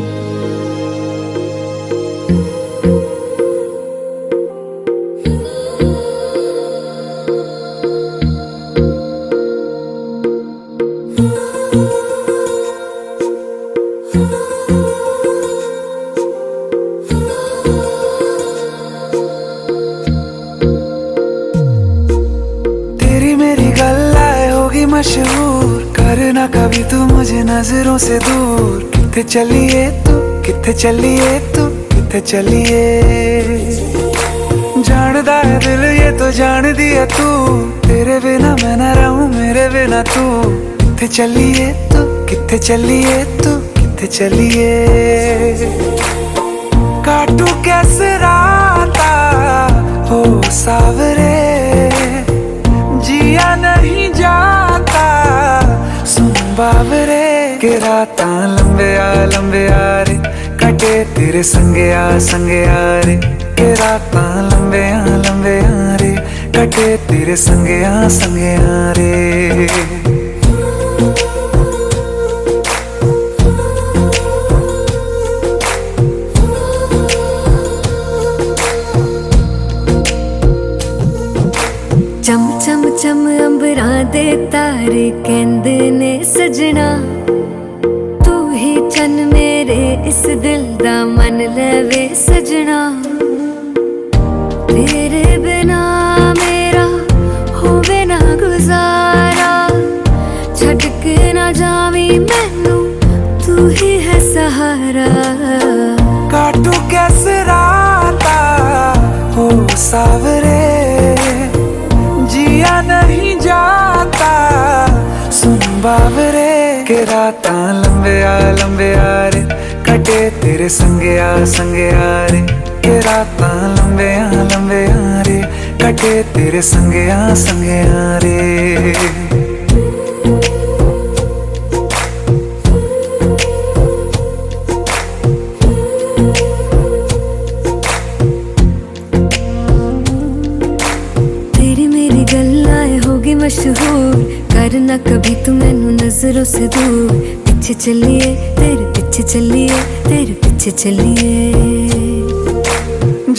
तेरी मेरी गल्लाए होगी मशहूर करना कभी तू मुझे नजरों से दूर किथे चलिए तू किथे चलिए तू किथे चलिए जानदा है दिल ये तो जान दिया तू तेरे बिना मैं ना रहूं मेरे बिना तू किथे चलिए तू किथे चलिए तू किथे चलिए काटू कैसे राता हो सावरे जिया नहीं जाता सुन बावरे के रात लंबे आ रे कटे तेरे संगे आ रे के रात लंबे आ रे कटे तेरे संगे आ रे चम चम चम अंबरां दे तारे कहंदे ने सजना तू ही चन मेरे इस दिल दा मन लवे सजना तेरे बिना मेरा होवे ना गुजारा छड़ के ना जावी मैनू तू ही है सहारा काटू कैसे राता हो सावरे जिया नहीं जाता सुन बावरे के रात लंबे आ रे कटे तेरे संगे आ रे के रात लंबे आ रे कटे तेरे संगे आ रे मशहूर करना कभी तू मैनू नजरों से दूर पीछे चलिए तेरे पीछे चलिए तेरे पीछे चलिए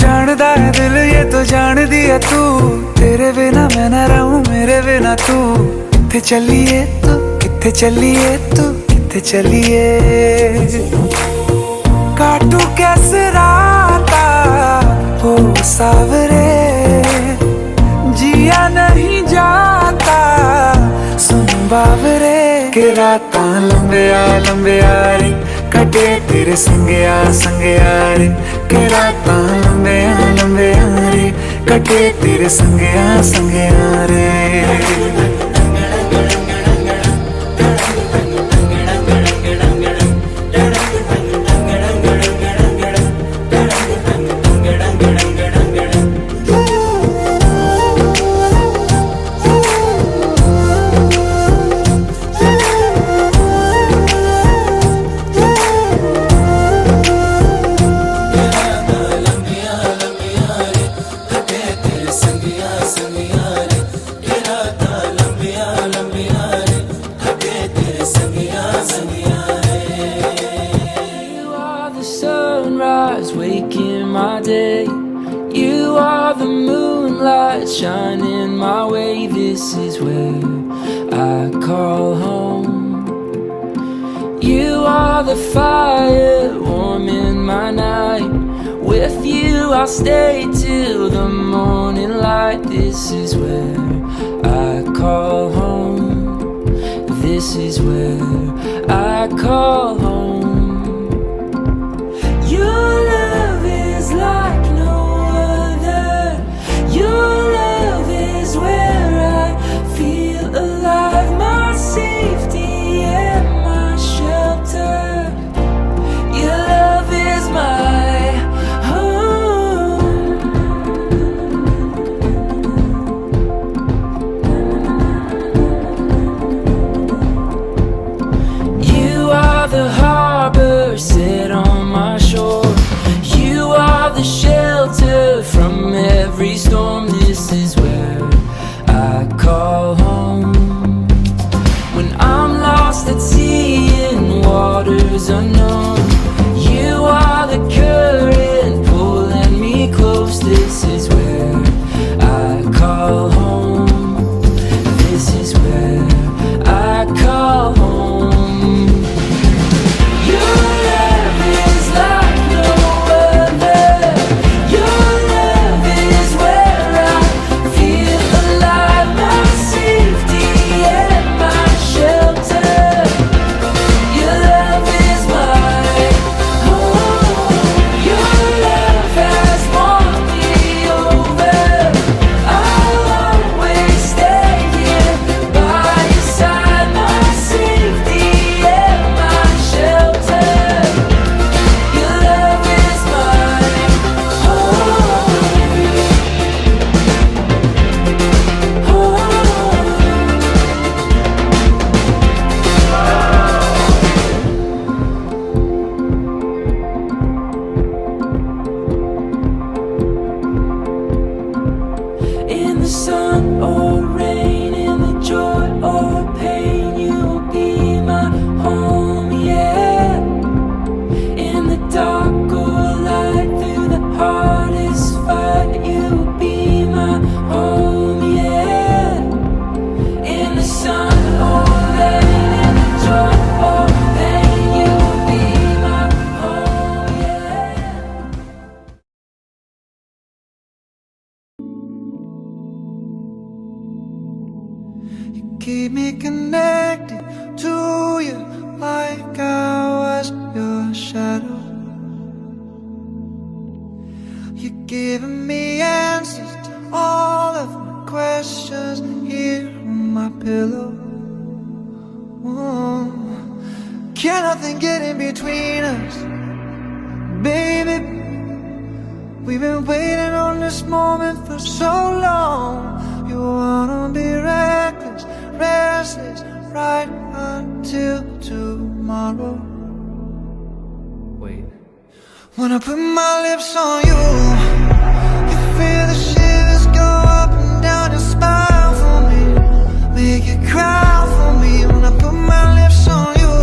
जानदा है दिल ये तो जान दिया तू तेरे बिना मैं ना रहूं मेरे बिना तू किथे चलिए तू किथे चलिए तू किथे चलिए काटू कैसे राता हो सावरे जिया नहीं जाता सुन बावरे के रात लंबे आ रे कटे तेरे संगे आ रे के रात लंबे आ रे कटे तेरे संगे आ रे Waking my day, you are the moonlight shining my way. This is where I call home. You are the fire warming my night. With you I'll stay till the morning light. This is where I call home. This is where I call home. Your love is like no other. Your love is where I feel alive. My safety and my shelter. Your love is my home. You are the heart sun or rain, in the joy or pain, you'll be my home, yeah. In the dark or light, through the hardest fight, you'll be my home, yeah. In the sun or rain, in the joy or pain, you'll be my home, yeah. You keep me connected to you like I was your shadow. You're giving me answers to all of my questions here on my pillow. Oh, can't nothing get in between us, baby. We've been waiting on this moment for so long. You wanna be reckless, restless, right until tomorrow. Wait. When I put my lips on you, you feel the shivers go up and down your spine for me, make you cry for me. When I put my lips on you,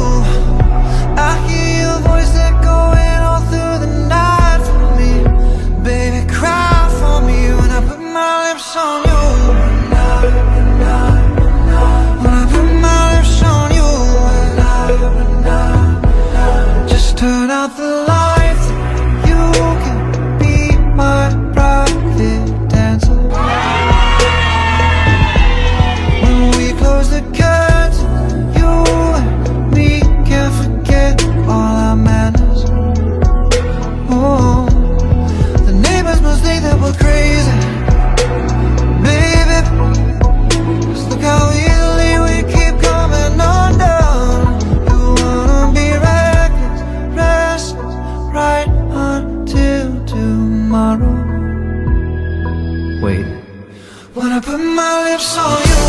I hear your voice echoing all through the night for me, baby, cry for me. When I put my lips on you, when I put my lips on you, just turn out the lights. You can be my private dancer. When we close the curtains, you and me can't forget all our manners. Oh, the neighbors must think that we're crazy, baby. Just look how easily we keep coming undone. You wanna be reckless, restless, right until tomorrow. Wait. When I put my lips on you,